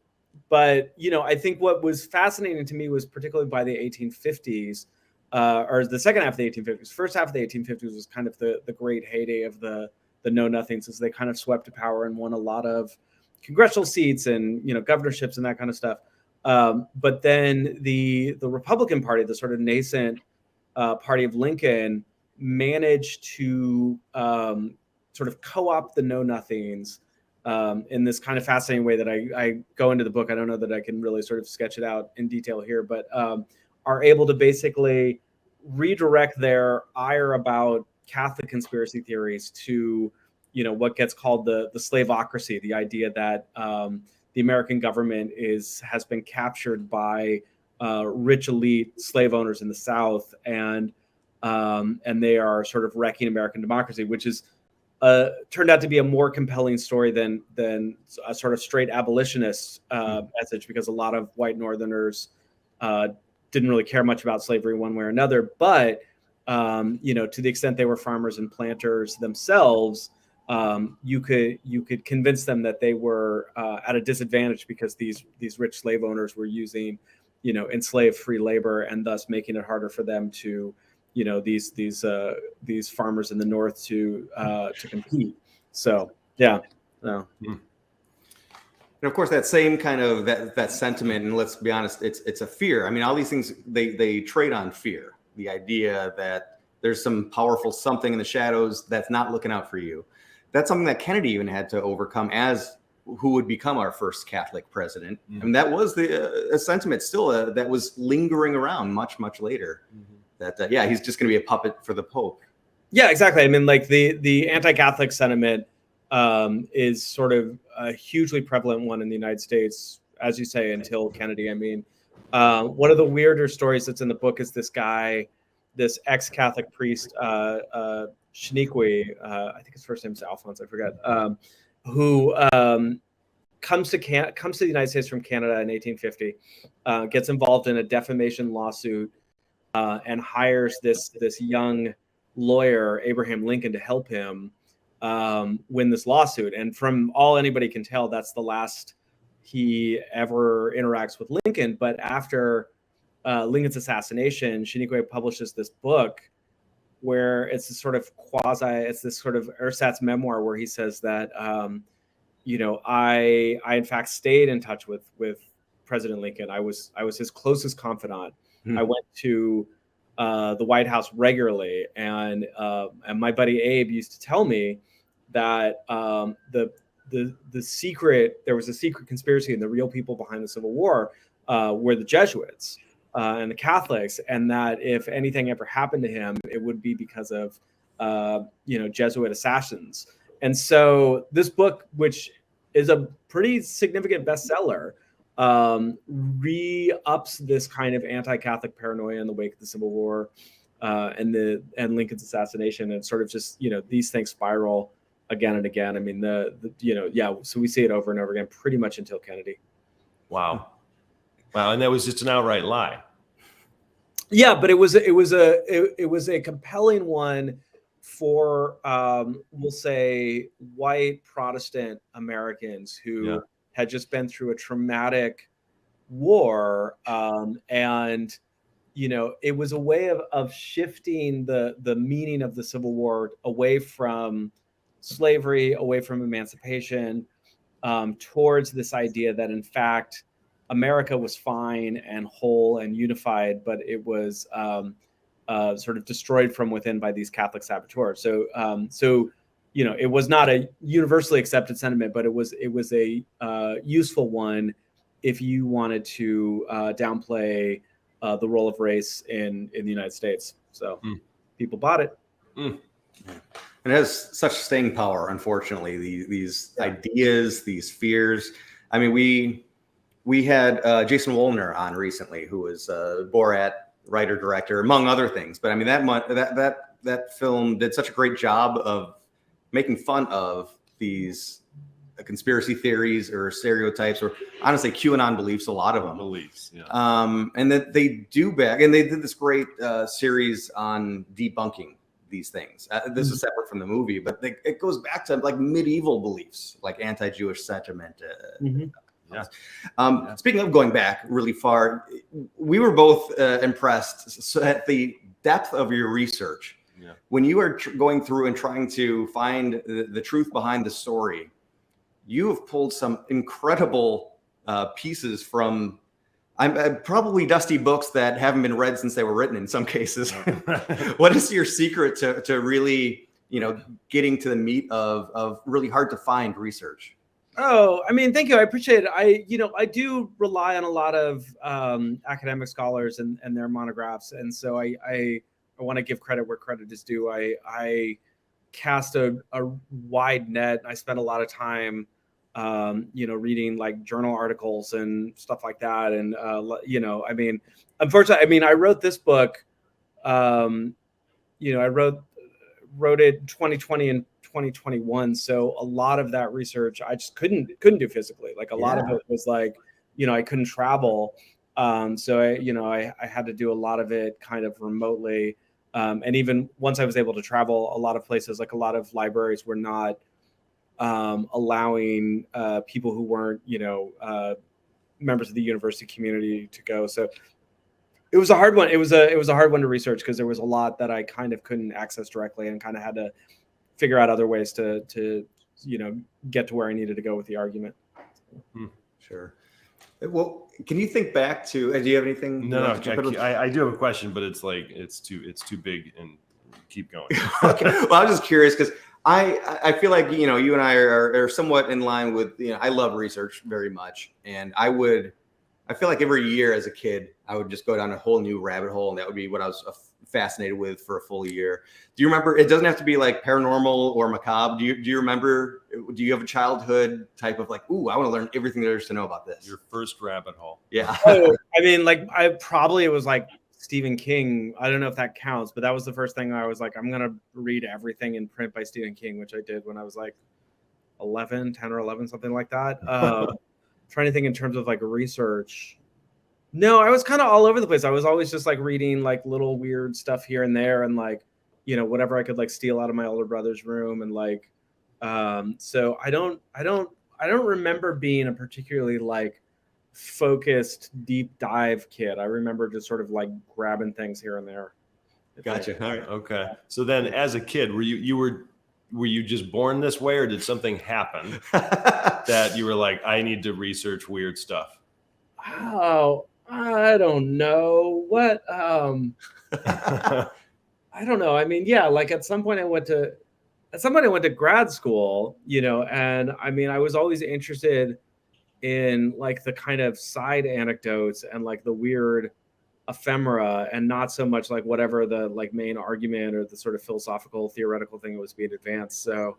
I think what was fascinating to me was particularly by the 1850s, or the second half of the 1850s. First half of the 1850s was kind of the great heyday of the Know Nothings, as they kind of swept to power and won a lot of congressional seats and, governorships and that kind of stuff. But then the Republican Party, the sort of nascent party of Lincoln, managed to sort of co-opt the Know Nothings in this kind of fascinating way that I go into the book. I don't know that I can really sort of sketch it out in detail here, but are able to basically redirect their ire about Catholic conspiracy theories to, what gets called the slavocracy, the idea that the American government has been captured by rich elite slave owners in the South, and they are sort of wrecking American democracy, which is turned out to be a more compelling story than a sort of straight abolitionist message, because a lot of white Northerners didn't really care much about slavery one way or another. But to the extent they were farmers and planters themselves, you could convince them that they were at a disadvantage because these rich slave owners were using, enslaved free labor, and thus making it harder for them to, these farmers in the North to compete. So yeah. No. And of course, that same kind of that sentiment, and let's be honest, it's a fear. I mean, all these things they trade on fear. The idea that there's some powerful something in the shadows that's not looking out for you. That's something that Kennedy even had to overcome as who would become our first Catholic president. Mm-hmm. And that was a sentiment still that was lingering around much later. Mm-hmm. That he's just going to be a puppet for the Pope. Yeah, exactly. I mean, like the anti-Catholic sentiment is sort of a hugely prevalent one in the United States, as you say, until Kennedy. I mean, one of the weirder stories that's in the book is this guy, this ex-Catholic priest, Shaniqua, I think his first name is Alphonse, I forget, who comes to the United States from Canada in 1850, gets involved in a defamation lawsuit, and hires this young lawyer, Abraham Lincoln, to help him win this lawsuit. And from all anybody can tell, that's the last he ever interacts with Lincoln. But after Lincoln's assassination, Shaniqua publishes this book where it's this sort of ersatz memoir where he says that, I in fact stayed in touch with President Lincoln. I was his closest confidant. I went to the White House regularly, and my buddy Abe used to tell me that there was a secret conspiracy, and the real people behind the Civil War were the Jesuits and the Catholics, and that if anything ever happened to him, it would be because of Jesuit assassins. And so this book, which is a pretty significant bestseller, re-ups this kind of anti-Catholic paranoia in the wake of the Civil War and Lincoln's assassination, and sort of just these things spiral again and again. I mean, so we see it over and over again, pretty much until Kennedy. Wow, and that was just an outright lie. Yeah, but it was a compelling one for we'll say white Protestant Americans who had just been through a traumatic war, and it was a way of shifting the meaning of the Civil War away from slavery, away from emancipation, towards this idea that in fact America was fine and whole and unified, but it was sort of destroyed from within by these Catholic saboteurs. So it was not a universally accepted sentiment, but it was a useful one if you wanted to downplay the role of race in the United States. So people bought it. It has such staying power, unfortunately, these ideas, these fears. I mean, we had Jason Wolner on recently, who was Borat writer, director, among other things. But I mean, that film did such a great job of making fun of these conspiracy theories or stereotypes, or honestly QAnon beliefs, a lot of them. And that they do back, and they did this great series on debunking these things. This is separate from the movie, but it goes back to like medieval beliefs, like anti-Jewish sentiment. Speaking of going back really far, we were both impressed at the depth of your research. When you are going through and trying to find the truth behind the story, you have pulled some incredible pieces from probably dusty books that haven't been read since they were written in some cases. What is your secret to really, getting to the meat of really hard to find research? Oh, I mean, thank you. I appreciate it. I do rely on a lot of academic scholars and their monographs. And so I want to give credit where credit is due. I cast a wide net. I spent a lot of time reading like journal articles and stuff like that. And, I mean, unfortunately, I wrote this book, I wrote it 2020 and 2021. So a lot of that research, I just couldn't do physically. Like a lot of it was like, I couldn't travel. So I had to do a lot of it kind of remotely. And even once I was able to travel, a lot of places, like a lot of libraries were not allowing people who weren't, members of the university community to go. So it was a hard one. It was a hard one to research because there was a lot that I kind of couldn't access directly and kind of had to figure out other ways to get to where I needed to go with the argument. Sure. Well, can you think back to? Do you have anything? No. I do have a question, but it's like it's too big, and keep going. Okay. Well, I was just curious because I feel like you and I are somewhat in line with I love research very much, and I feel like every year as a kid I would just go down a whole new rabbit hole, and that would be what I was fascinated with for a full year. Do you remember? It doesn't have to be like paranormal or macabre. Do you remember? Do you have a childhood type of like, ooh, I want to learn everything there is to know about this? Your first rabbit hole. Yeah. Oh, I mean, like it was like Stephen King. I don't know if that counts, but that was the first thing I was like, I'm gonna read everything in print by Stephen King, which I did when I was like 10 or 11, something like that. Trying to think in terms of like research. No, I was kind of all over the place. I was always just like reading like little weird stuff here and there, and like, whatever I could like steal out of my older brother's room, and like, so I don't remember being a particularly like focused deep dive kid. I remember just sort of like grabbing things here and there. Gotcha. All right. Okay. So then, as a kid, were you just born this way, or did something happen that you were like, I need to research weird stuff? Oh, I don't know what. I don't know. I mean, yeah, like at some point I went to grad school, and I mean, I was always interested in like the kind of side anecdotes and like the weird ephemera, and not so much like whatever the like main argument or the sort of philosophical theoretical thing that was being advanced. So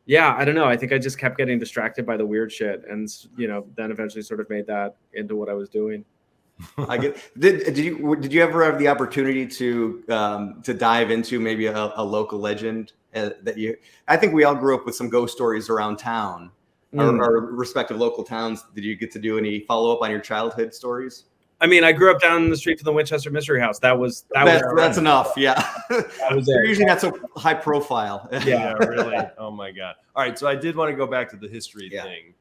yeah, I don't know. I think I just kept getting distracted by the weird shit, and then eventually sort of made that into what I was doing. I get. Did you ever have the opportunity to dive into maybe a local legend that you? I think we all grew up with some ghost stories around town, our respective local towns. Did you get to do any follow up on your childhood stories? I mean, I grew up down the street from the Winchester Mystery House. That's enough. Yeah. Was They're it. usually not so high profile. Yeah, really. Oh my God. All right. So I did want to go back to the history Yeah. thing.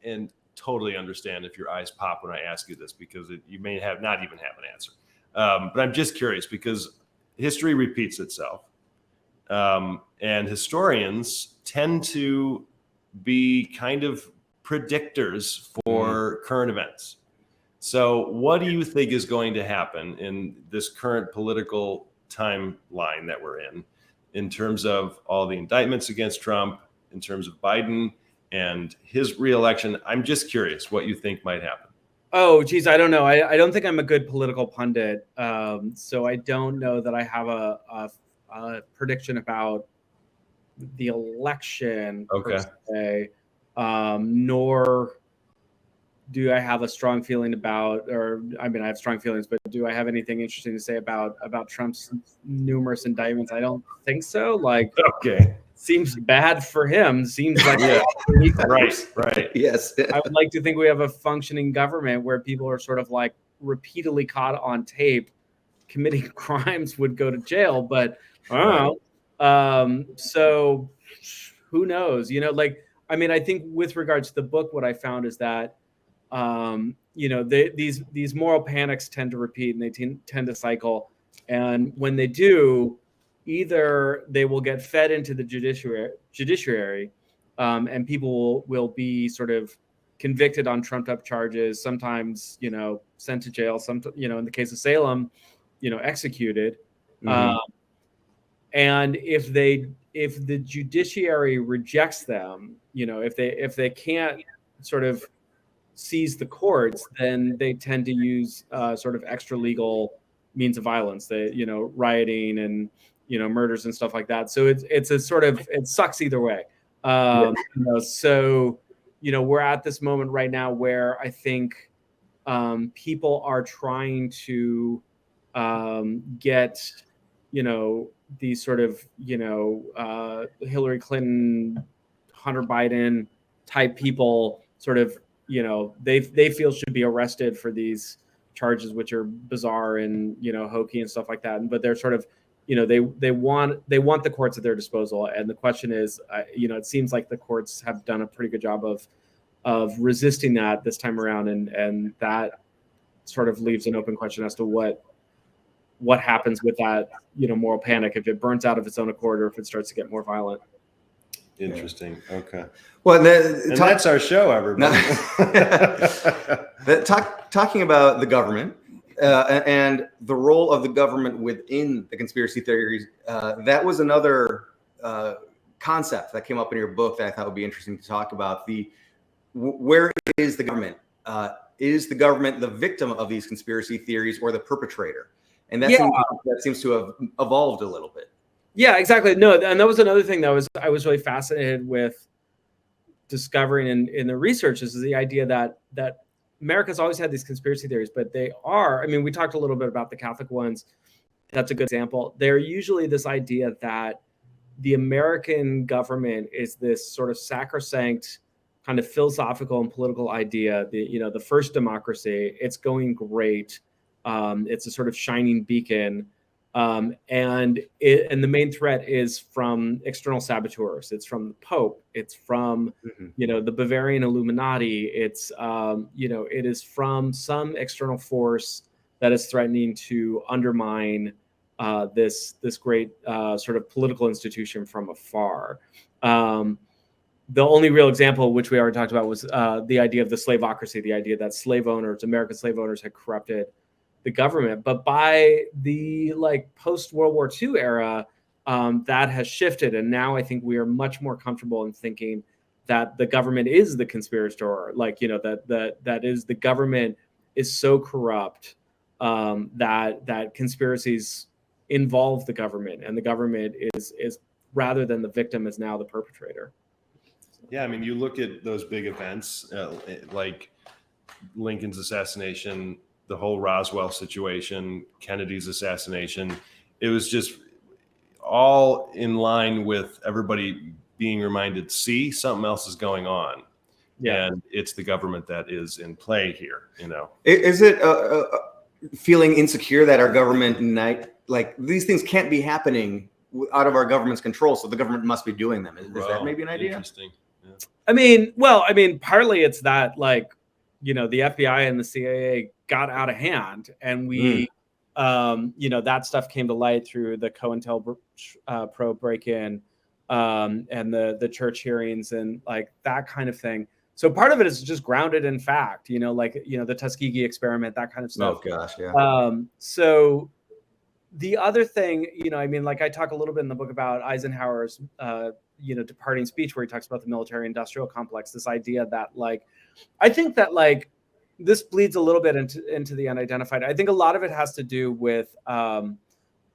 And totally understand if your eyes pop when I ask you this, because you may not even have an answer. But I'm just curious because history repeats itself. And historians tend to be kind of predictors for current events. So what do you think is going to happen in this current political timeline that we're in terms of all the indictments against Trump, in terms of Biden and his reelection? I'm just curious what you think might happen. Oh, geez, I don't know. I don't think I'm a good political pundit. So I don't know that I have a prediction about the election per se, nor do I have a strong feeling about, or I mean, I have strong feelings, but do I have anything interesting to say about Trump's numerous indictments? I don't think so. Like, Okay. Seems bad for him. Seems like Right. Yes. I would like to think we have a functioning government where people are sort of like repeatedly caught on tape committing crimes would go to jail, but I don't know. So who knows? You know, like, I mean, I think with regards to the book, what I found is that you know, these moral panics tend to repeat and they tend to cycle, and when they do, either they will get fed into the judiciary, and people will be sort of convicted on trumped up charges, sometimes, you know, sent to jail, you know, in the case of Salem, you know, executed. And if the judiciary rejects them, you know, if they can't sort of seize the courts, then they tend to use sort of extra legal means of violence, you know, rioting and, you know, murders and stuff like that. So it's a sort of, it sucks either way. You know, so, you know, we're at this moment right now where I think people are trying to get, you know, these sort of, you know, Hillary Clinton, Hunter Biden type people sort of, you know, they feel should be arrested for these charges, which are bizarre and, you know, hokey and stuff like that. But they're sort of, you know, they want the courts at their disposal. And the question is, you know, it seems like the courts have done a pretty good job of resisting that this time around. And that sort of leaves an open question as to what happens with that, you know, moral panic, if it burns out of its own accord or if it starts to get more violent. Interesting. Okay. Well, that's our show, everybody. Talking about the government and the role of the government within the conspiracy theories, that was another concept that came up in your book that I thought would be interesting to talk about. Where is the government? Is the government the victim of these conspiracy theories or the perpetrator? And that seems to have evolved a little bit. Yeah, exactly. No, and that was another thing that I was really fascinated with discovering in the research is the idea that America's always had these conspiracy theories, but they are, I mean, we talked a little bit about the Catholic ones. That's a good example. They're usually this idea that the American government is this sort of sacrosanct kind of philosophical and political idea, the first democracy. It's going great. It's a sort of shining beacon. And the main threat is from external saboteurs. It's from the Pope. It's from, you know, the Bavarian Illuminati. It's, you know, it is from some external force that is threatening to undermine this great sort of political institution from afar. The only real example, which we already talked about, was the idea of the slavocracy, the idea that American slave owners had corrupted the government. But by the post-World War II era, that has shifted. And now I think we are much more comfortable in thinking that the government is the conspirator, that is the government is so corrupt that conspiracies involve the government, and the government is rather than the victim is now the perpetrator. Yeah, I mean, you look at those big events like Lincoln's assassination, the whole Roswell situation, Kennedy's assassination. It was just all in line with everybody being reminded, see, something else is going on. Yeah. And it's the government that is in play here, Is it feeling insecure that our government, like these things can't be happening out of our government's control, so the government must be doing them? Is that maybe an idea? Interesting. Yeah. I mean, partly it's that, like, the FBI and the CIA got out of hand, and we, that stuff came to light through the COINTELPRO break-in, and the church hearings and like that kind of thing. So part of it is just grounded in fact, the Tuskegee experiment, that kind of stuff. Oh gosh, yeah. So the other thing, like I talk a little bit in the book about Eisenhower's, departing speech, where he talks about the military-industrial complex. This idea that, like, I think that, like, this bleeds a little bit into the unidentified. I think a lot of it has to do with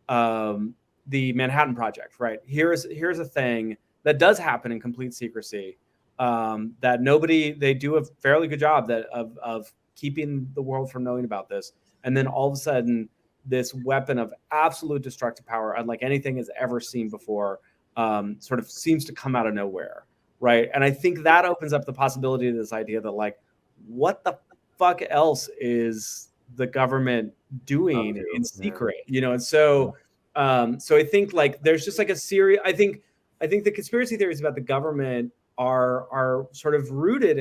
the Manhattan Project, right? Here's a thing that does happen in complete secrecy. That they do a fairly good job of keeping the world from knowing about this. And then all of a sudden, this weapon of absolute destructive power, unlike anything has ever seen before, sort of seems to come out of nowhere, right? And I think that opens up the possibility of this idea that, like, what the fuck else is the government doing in secret, And so, so I think, like, there's just like a series. I think the conspiracy theories about the government are sort of rooted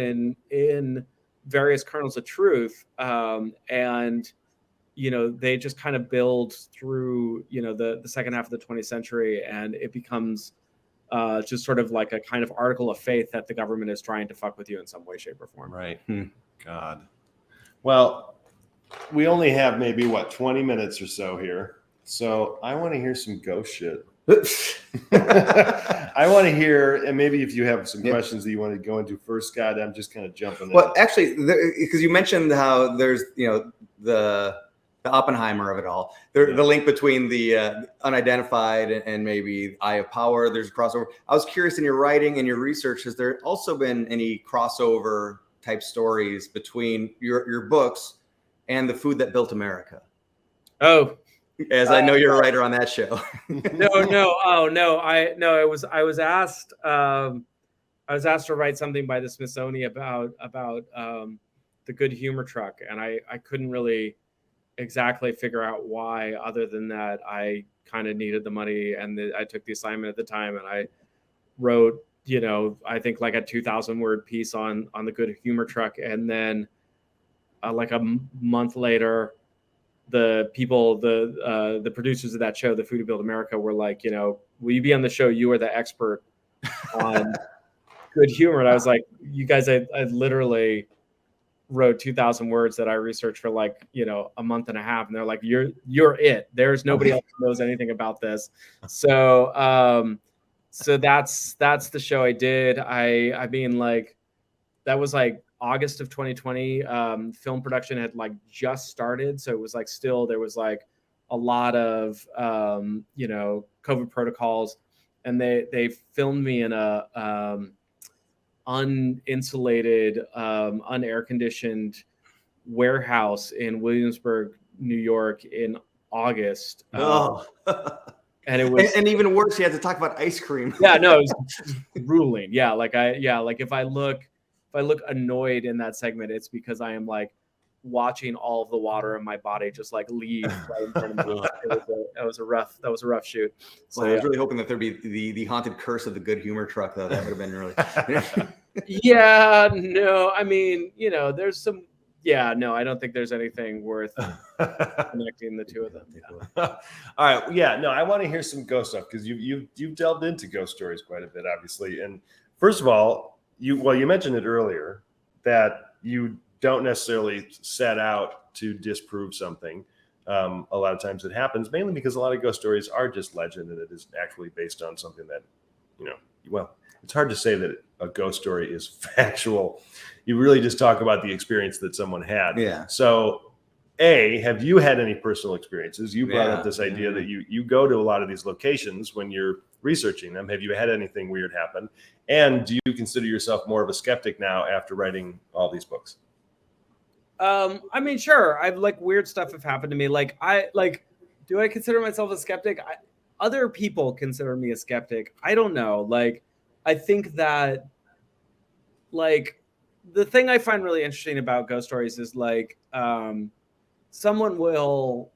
in various kernels of truth, and they just kind of build through the second half of the 20th century, and it becomes just sort of like a kind of article of faith that the government is trying to fuck with you in some way, shape, or form. Right. God. Well, we only have maybe 20 minutes or so here, so I want to hear some ghost shit. I want to hear, and maybe if you have some questions that you want to go into first, Scott, I'm just kind of jumping in. Well, actually, because you mentioned how there's, the Oppenheimer of it all, the link between the unidentified and maybe Eye of Power, there's a crossover. I was curious, in your writing and your research, has there also been any crossover type stories between your books and the food that built America? Oh, as I know you're a writer on that show. I was asked to write something by the Smithsonian about the Good Humor Truck, and I couldn't really exactly figure out why, other than that I kind of needed the money, and I took the assignment at the time, and I wrote, I think like a 2,000 word piece on the Good Humor Truck, and then like a month later, the people, the producers of that show, The Food to Build America, were like, will you be on the show? You are the expert on good humor. And I was like, you guys, I literally wrote 2,000 words that I researched for like, a month and a half. And they're like, you're it. There's nobody else who knows anything about this. So, so that's the show I did. I mean, like, that was like August of 2020. Film production had like just started, so it was like still there was like a lot of COVID protocols, and they filmed me in a uninsulated, unair conditioned warehouse in Williamsburg, New York, in August. And it was, and even worse, you had to talk about ice cream. Yeah, no, it was grueling. Yeah, like if I look annoyed in that segment, it's because I am like watching all of the water in my body just like leave right in front of me. That was a rough shoot. So I was really hoping that there'd be the haunted curse of the Good Humor Truck, though. That would have been really. Yeah, no, I mean, there's some. Yeah, no, I don't think there's anything worth connecting the two of them. All right, yeah, no, I want to hear some ghost stuff, because you've delved into ghost stories quite a bit, obviously. And first of all, you mentioned it earlier that you don't necessarily set out to disprove something. A lot of times it happens mainly because a lot of ghost stories are just legend, and it is actually based on something that, well, it's hard to say that a ghost story is factual. You really just talk about the experience that someone had. Yeah. So, have you had any personal experiences? You brought up this idea that you go to a lot of these locations when you're researching them. Have you had anything weird happen? And do you consider yourself more of a skeptic now after writing all these books? I mean, sure. I've like weird stuff have happened to me. Do I consider myself a skeptic? Other people consider me a skeptic. I don't know. Like, I think that, like, the thing I find really interesting about ghost stories is like someone will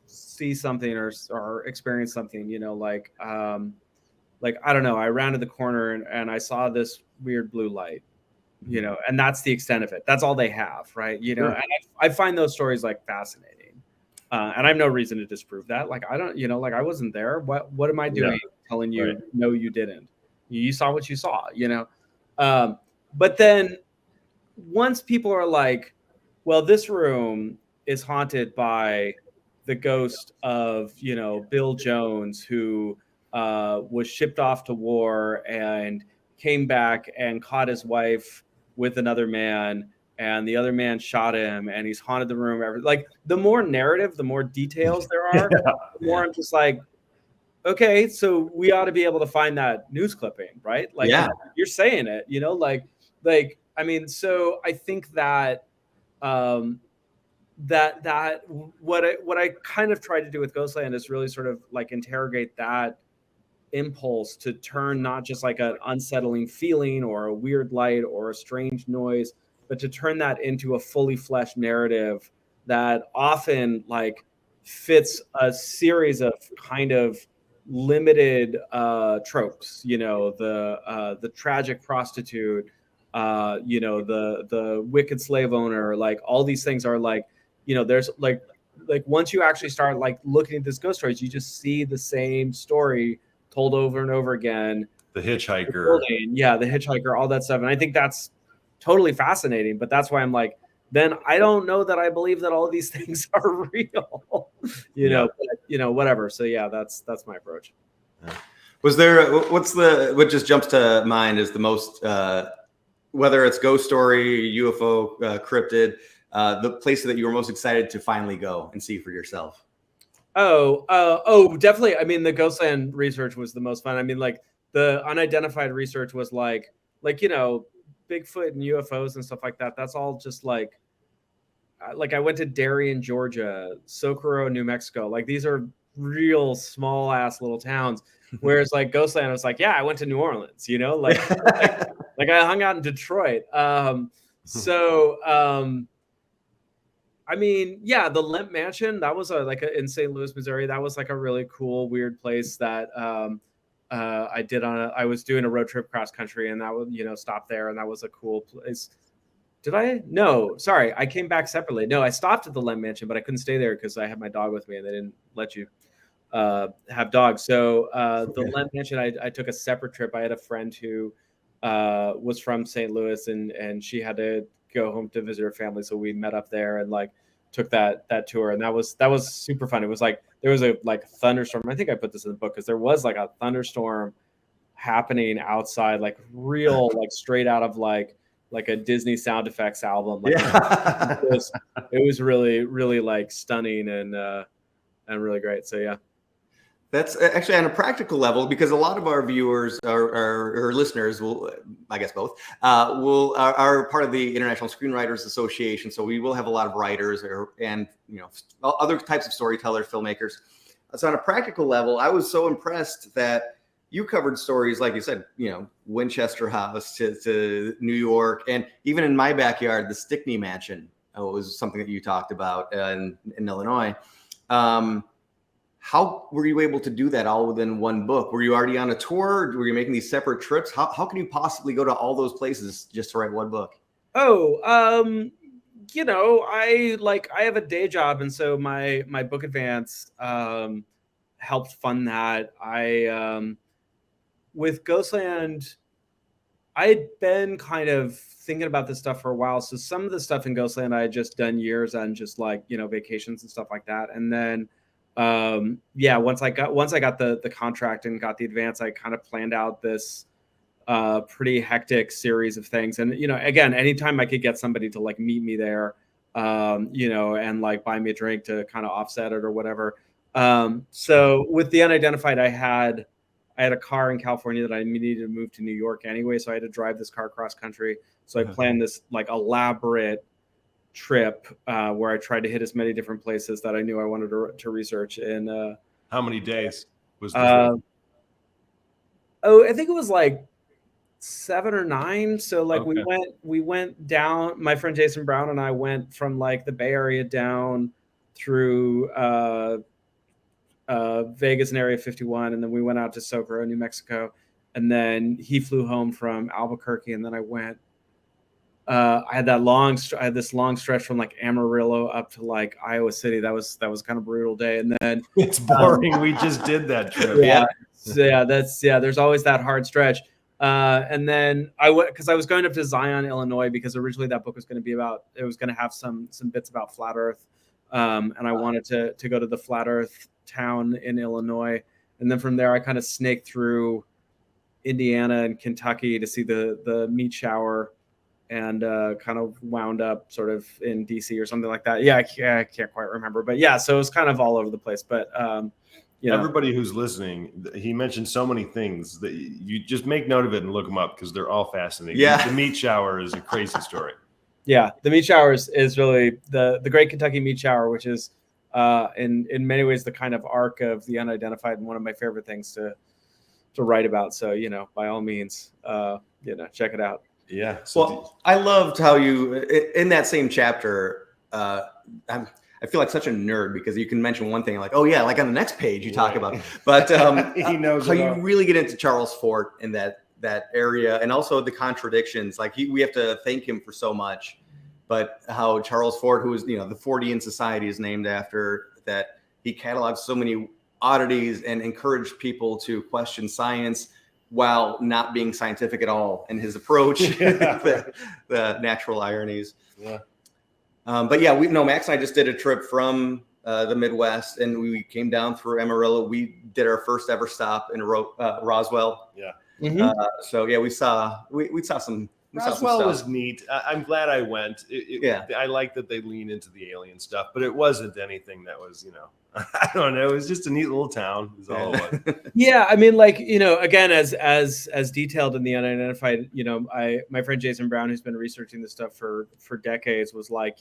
see something or experience something, you know, like I don't know, I rounded the corner and I saw this weird blue light, you know, and that's the extent of it. That's all they have, right? You know, Sure. and I find those stories like fascinating. And I have no reason to disprove that. Like, I don't, you know, like I wasn't there. What am I doing telling you, Right. no, you didn't. You saw what you saw, you know? But then once people are like, well, this room is haunted by the ghost of, you know, Bill Jones, who was shipped off to war and came back and caught his wife with another man, and the other man shot him, and he's haunted the room. Like, the more narrative, the more details there are, the more I'm just like, okay, so we ought to be able to find that news clipping, right? Like, you're saying it, you know, like, I mean, so I think that that what I kind of tried to do with Ghostland is really sort of like interrogate that impulse to turn not just like an unsettling feeling or a weird light or a strange noise, but to turn that into a fully fleshed narrative that often like fits a series of kind of limited tropes, you know, the tragic prostitute, you know, the wicked slave owner, like all these things are like, you know, there's like once you actually start like looking at this ghost stories, you just see the same story told over and over again. The hitchhiker. Yeah, the hitchhiker, all that stuff. And I think that's totally fascinating. But that's why I'm like, then I don't know that I believe that all of these things are real. you know, but, you know, whatever. So yeah, that's my approach. Was there what just jumps to mind is the most whether it's ghost story, UFO cryptid, the place that you were most excited to finally go and see for yourself? Oh, definitely. I mean, the Ghostland research was the most fun. I mean, like the unidentified research was like, you know, Bigfoot and UFOs and stuff like that. That's all just like I went to Darien, Georgia, Socorro, New Mexico. Like these are real small ass little towns. Whereas like Ghostland, I was like, yeah, I went to New Orleans, you know, like I hung out in Detroit. I mean, yeah, the Lemp Mansion, that was in St. Louis, Missouri. That was like a really cool, weird place that I was doing a road trip cross country, and that would, you know, stop there. And that was a cool place. Did I? No, sorry. I came back separately. No, I stopped at the Lemp Mansion, but I couldn't stay there because I had my dog with me and they didn't let you have dogs. So the Lemp Mansion, I took a separate trip. I had a friend who was from St. Louis and she had to go home to visit her family. So we met up there and like took that tour. And that was super fun. It was like, there was a like thunderstorm. I think I put this in the book because there was like a thunderstorm happening outside, like real, like straight out of like a Disney sound effects album. Like, it was really, really like stunning and really great. So yeah. That's actually on a practical level, because a lot of our viewers or listeners will, I guess both, are part of the International Screenwriters Association. So we will have a lot of writers and you know, other types of storytellers, filmmakers. So on a practical level, I was so impressed that you covered stories, like you said, you know, Winchester House to New York, and even in my backyard, the Stickney Mansion was something that you talked about in Illinois. How were you able to do that all within one book? Were you already on a tour? Were you making these separate trips? How can you possibly go to all those places just to write one book? You know, I have a day job, and so my book advance helped fund that. With Ghostland, I had been kind of thinking about this stuff for a while. So some of the stuff in Ghostland I had just done years on, just like, you know, vacations and stuff like that. And then once I got the contract and got the advance, I kind of planned out this pretty hectic series of things. And, you know, again, anytime I could get somebody to like meet me there, you know, and like buy me a drink to kind of offset it or whatever. So with the unidentified, I had a car in California that I needed to move to New York anyway. So I had to drive this car cross country. So I planned this like elaborate trip where I tried to hit as many different places that I knew I wanted to research. And how many days was this? I think it was like 7 or 9. So like Okay. we went down. My friend Jason Brown and I went from like the Bay Area down through Vegas and Area 51, and then we went out to Socorro, New Mexico, and then he flew home from Albuquerque, and then I went. I had this long stretch from like Amarillo up to like Iowa City. That was kind of brutal day, and then It's boring. We just did that trip. yeah, so there's always that hard stretch. And then I went because I was going up to Zion, Illinois, because originally that book was going to be about. It was going to have some bits about flat Earth, and I wanted to go to the flat Earth town in Illinois, and then from there I kind of snaked through Indiana and Kentucky to see the meat shower, and kind of wound up sort of in DC or something like that. Yeah, I can't quite remember, but yeah, so it was kind of all over the place. But you know. Everybody who's listening, he mentioned so many things that you just make note of it and look them up because they're all fascinating. Yeah. The meat shower is a crazy story. Yeah, the meat shower is really the Great Kentucky Meat Shower, which is in many ways the kind of arc of the unidentified, and one of my favorite things to write about. So, you know, by all means, check it out. Yeah. So Well, I loved how you, in that same chapter, I feel like such a nerd because you can mention one thing like, oh yeah, like on the next page you talk about, but he knows how it you all. really get into Charles Forte in that area, and also the contradictions. Like we have to thank him for so much, but how Charles Forte, who is the Fortean Society is named after, that he cataloged so many oddities and encouraged people to question science while not being scientific at all in his approach. the natural ironies. Yeah. But yeah, Max and I just did a trip from the Midwest, and we came down through Amarillo. We did our first ever stop in Roswell. Yeah. Mhm. So yeah, we saw some. Roswell was neat. I'm glad I went. Yeah. I like that they lean into the alien stuff, but it wasn't anything that was, I don't know. It was just a neat little town. Is all it was. Yeah, I mean, like, again, as detailed in the unidentified, my friend Jason Brown, who's been researching this stuff for decades, was like,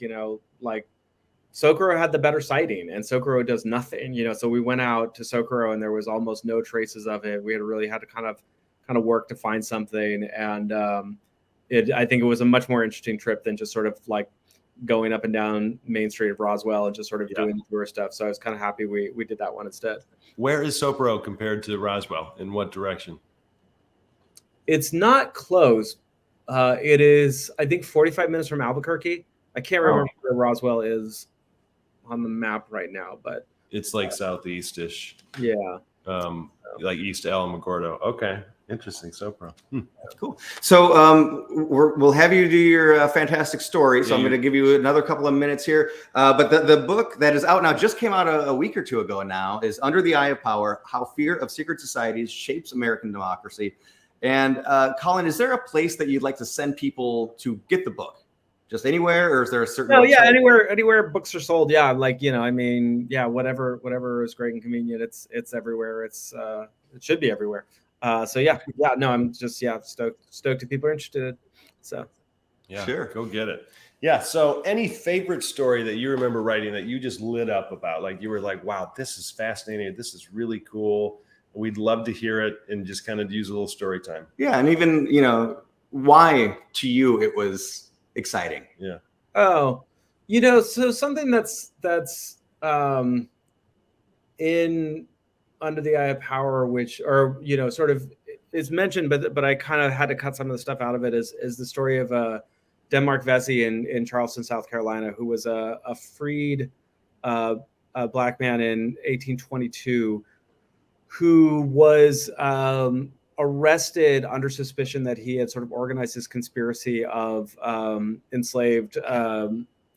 Socorro had the better sighting, and Socorro does nothing, So we went out to Socorro, and there was almost no traces of it. We had to kind of work to find something, and I think it was a much more interesting trip than just sort of like going up and down Main Street of Roswell and just sort of doing the tour stuff. So I was kind of happy we did that one instead. Where is Socorro compared to Roswell? In what direction? It's not close. It is, I think, 45 minutes from Albuquerque. I can't remember where Roswell is on the map right now, but It's like southeast-ish, yeah. like East Alamogordo. Okay. Interesting. Socorro. Cool. So we'll have you do your fantastic story. So I'm going to give you another couple of minutes here. But the book that is out now, just came out a week or two ago now, is Under the Eye of Power: How Fear of Secret Societies Shapes American Democracy. And Colin, is there a place that you'd like to send people to get the book? Just anywhere, or is there a certain? No, yeah, anywhere books are sold. Yeah, like whatever is great and convenient. It's everywhere. It should be everywhere. So no, I'm just stoked if people are interested. So Yeah, sure, go get it. Yeah. So, any favorite story that you remember writing that you just lit up about? Like you were like, "Wow, this is fascinating. This is really cool. We'd love to hear it," and just kind of use a little story time. Yeah, and even why to you it was exciting. Yeah. Oh, so something that's in Under the Eye of Power, which, or sort of is mentioned, but I kind of had to cut some of the stuff out of it, is the story of Denmark Vesey in Charleston, South Carolina, who was a freed black man in 1822, who was arrested under suspicion that he had sort of organized this conspiracy of enslaved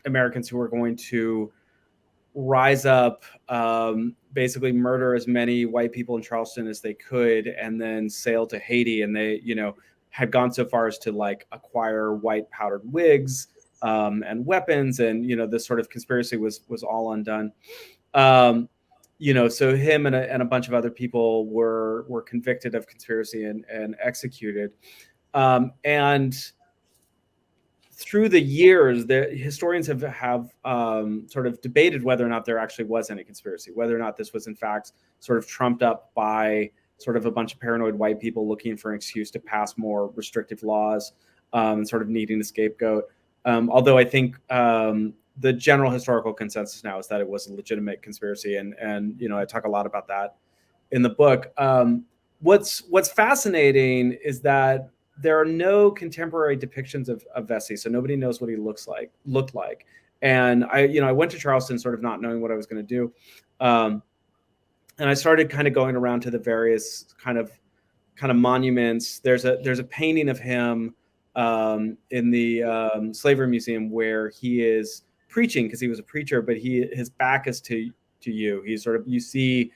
Americans who were going to rise up, basically murder as many white people in Charleston as they could, and then sail to Haiti. And they, had gone so far as to like acquire white powdered wigs and weapons, and this sort of conspiracy was all undone. So him and a bunch of other people were convicted of conspiracy and executed. And through the years, the historians have sort of debated whether or not there actually was any conspiracy, whether or not this was in fact sort of trumped up by sort of a bunch of paranoid white people looking for an excuse to pass more restrictive laws, and sort of needing a scapegoat. Although I think the general historical consensus now is that it was a legitimate conspiracy, and you know, I talk a lot about that in the book. What's fascinating is that there are no contemporary depictions of Vesey, so nobody knows what he looked like. And I went to Charleston sort of not knowing what I was going to do, and I started kind of going around to the various kind of monuments. There's a painting of him in the Slavery Museum where he is preaching, because he was a preacher, but his back is to you. He's sort of, you see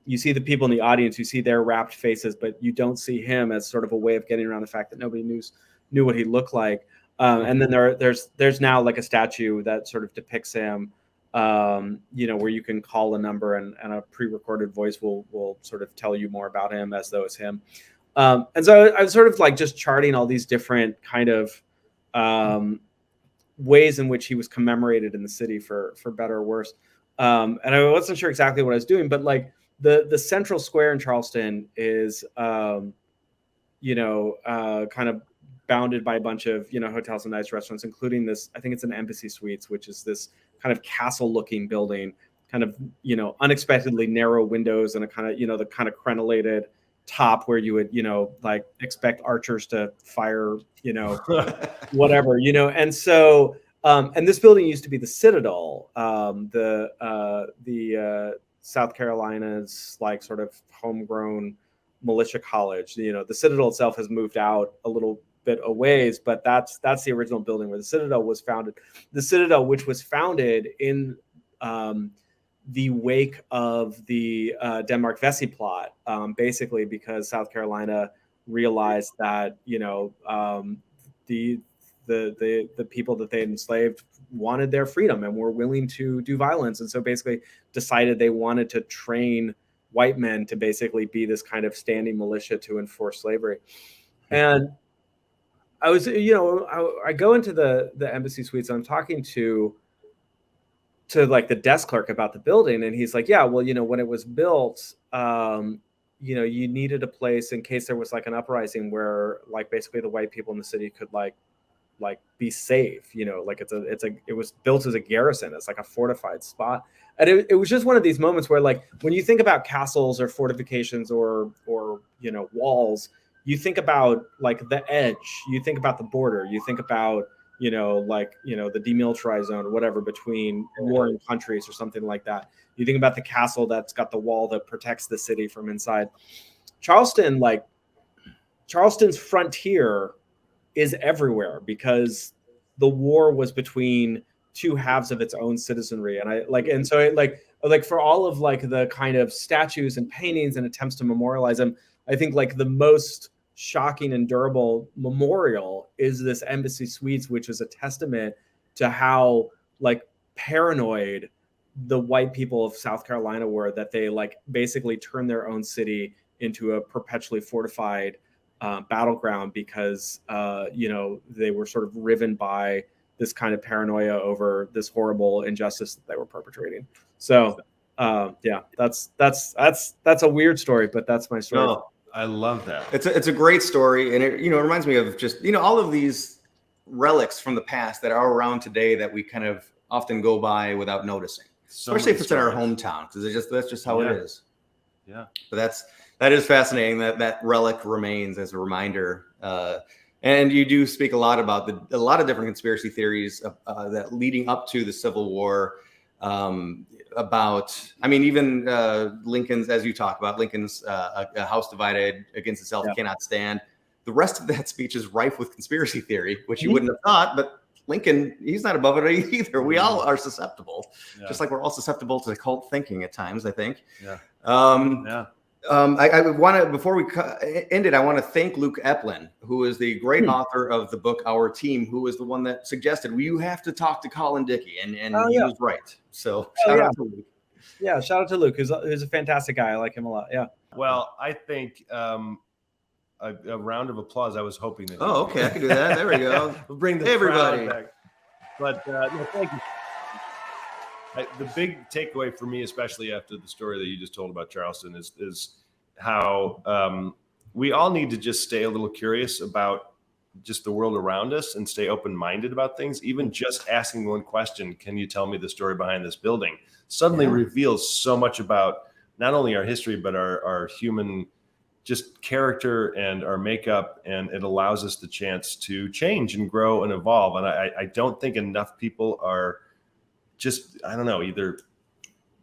the people in the audience, you see their rapt faces, but you don't see him, as sort of a way of getting around the fact that nobody knew what he looked like. And then there's now like a statue that sort of depicts him, where you can call a number and a pre-recorded voice will sort of tell you more about him as though it's him. And so I was sort of like just charting all these different kind of ways in which he was commemorated in the city, for better or worse. And I wasn't sure exactly what I was doing, but like the central square in Charleston is, kind of bounded by a bunch of, hotels and nice restaurants, including this, I think it's an Embassy Suites, which is this kind of castle looking building, kind of, unexpectedly narrow windows and a kind of, the kind of crenellated top where you would, like expect archers to fire, whatever, and so, and this building used to be the Citadel, the South Carolina's like sort of homegrown militia college. The Citadel itself has moved out a little bit a ways, but that's the original building where the Citadel was founded. The Citadel, which was founded in the wake of the Denmark Vesey plot, basically because South Carolina realized that the people that they had enslaved wanted their freedom and were willing to do violence, and so basically decided they wanted to train white men to basically be this kind of standing militia to enforce slavery. And I was, I go into the Embassy Suites. I'm talking to like the desk clerk about the building, and he's like, yeah, well, when it was built, you needed a place in case there was like an uprising where like basically the white people in the city could like be safe, like it was built as a garrison. It's like a fortified spot. And it was just one of these moments where like, when you think about castles or fortifications or walls, you think about like the edge, you think about the border, you think about, the demilitarized zone or whatever between warring countries or something like that. You think about the castle that's got the wall that protects the city from inside. Charleston's frontier is everywhere because the war was between two halves of its own citizenry. And so for all of like the kind of statues and paintings and attempts to memorialize them, I think like the most shocking and durable memorial is this Embassy Suites, which is a testament to how like paranoid the white people of South Carolina were, that they like basically turned their own city into a perpetually fortified battleground because they were sort of riven by this kind of paranoia over this horrible injustice that they were perpetrating. So that's a weird story, but that's my story. No, I love that. It's a great story, and it reminds me of just all of these relics from the past that are around today that we kind of often go by without noticing, especially if it's in our hometown, because that's just how it is. Yeah, but that is fascinating that relic remains as a reminder. And you do speak a lot about a lot of different conspiracy theories that leading up to the Civil War. Even Lincoln's, as you talk about, Lincoln's a house divided against itself cannot stand. The rest of that speech is rife with conspiracy theory, which you wouldn't have thought, but Lincoln, he's not above it either. We all are susceptible, just like we're all susceptible to cult thinking at times, I think. I want to, before we end it, I want to thank Luke Eplin, who is the great author of the book Our Team, who was the one that suggested, well, you have to talk to Colin Dickey, and he was right. So shout out to Luke. Yeah, shout out to Luke, who's a fantastic guy. I like him a lot. Yeah. Well, I think a round of applause. I was hoping that. Oh, okay, I can do that. There we go. We'll bring the everybody back. But no, thank you. The big takeaway for me, especially after the story that you just told about Charleston, is how we all need to just stay a little curious about just the world around us and stay open-minded about things. Even just asking one question, can you tell me the story behind this building, suddenly reveals so much about not only our history, but our human just character and our makeup. And it allows us the chance to change and grow and evolve. And I don't think enough people are just, I don't know, either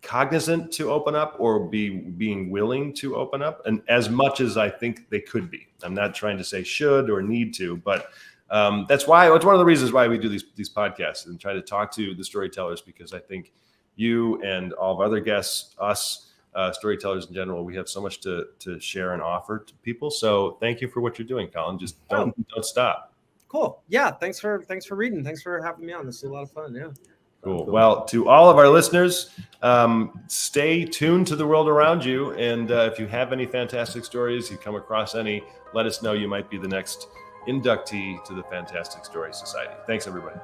cognizant to open up or being willing to open up, and as much as I think they could be. I'm not trying to say should or need to, but that's why it's one of the reasons why we do these podcasts and try to talk to the storytellers, because I think you and all of our other guests, us storytellers in general, we have so much to share and offer to people. So thank you for what you're doing, Colin. Just don't stop. Cool. Yeah. Thanks for reading. Thanks for having me on. This is a lot of fun. Yeah. Cool. Well, to all of our listeners, stay tuned to the world around you. And if you have any fantastic stories, you come across any, let us know. You might be the next inductee to the Fantastic Story Society. Thanks, everybody.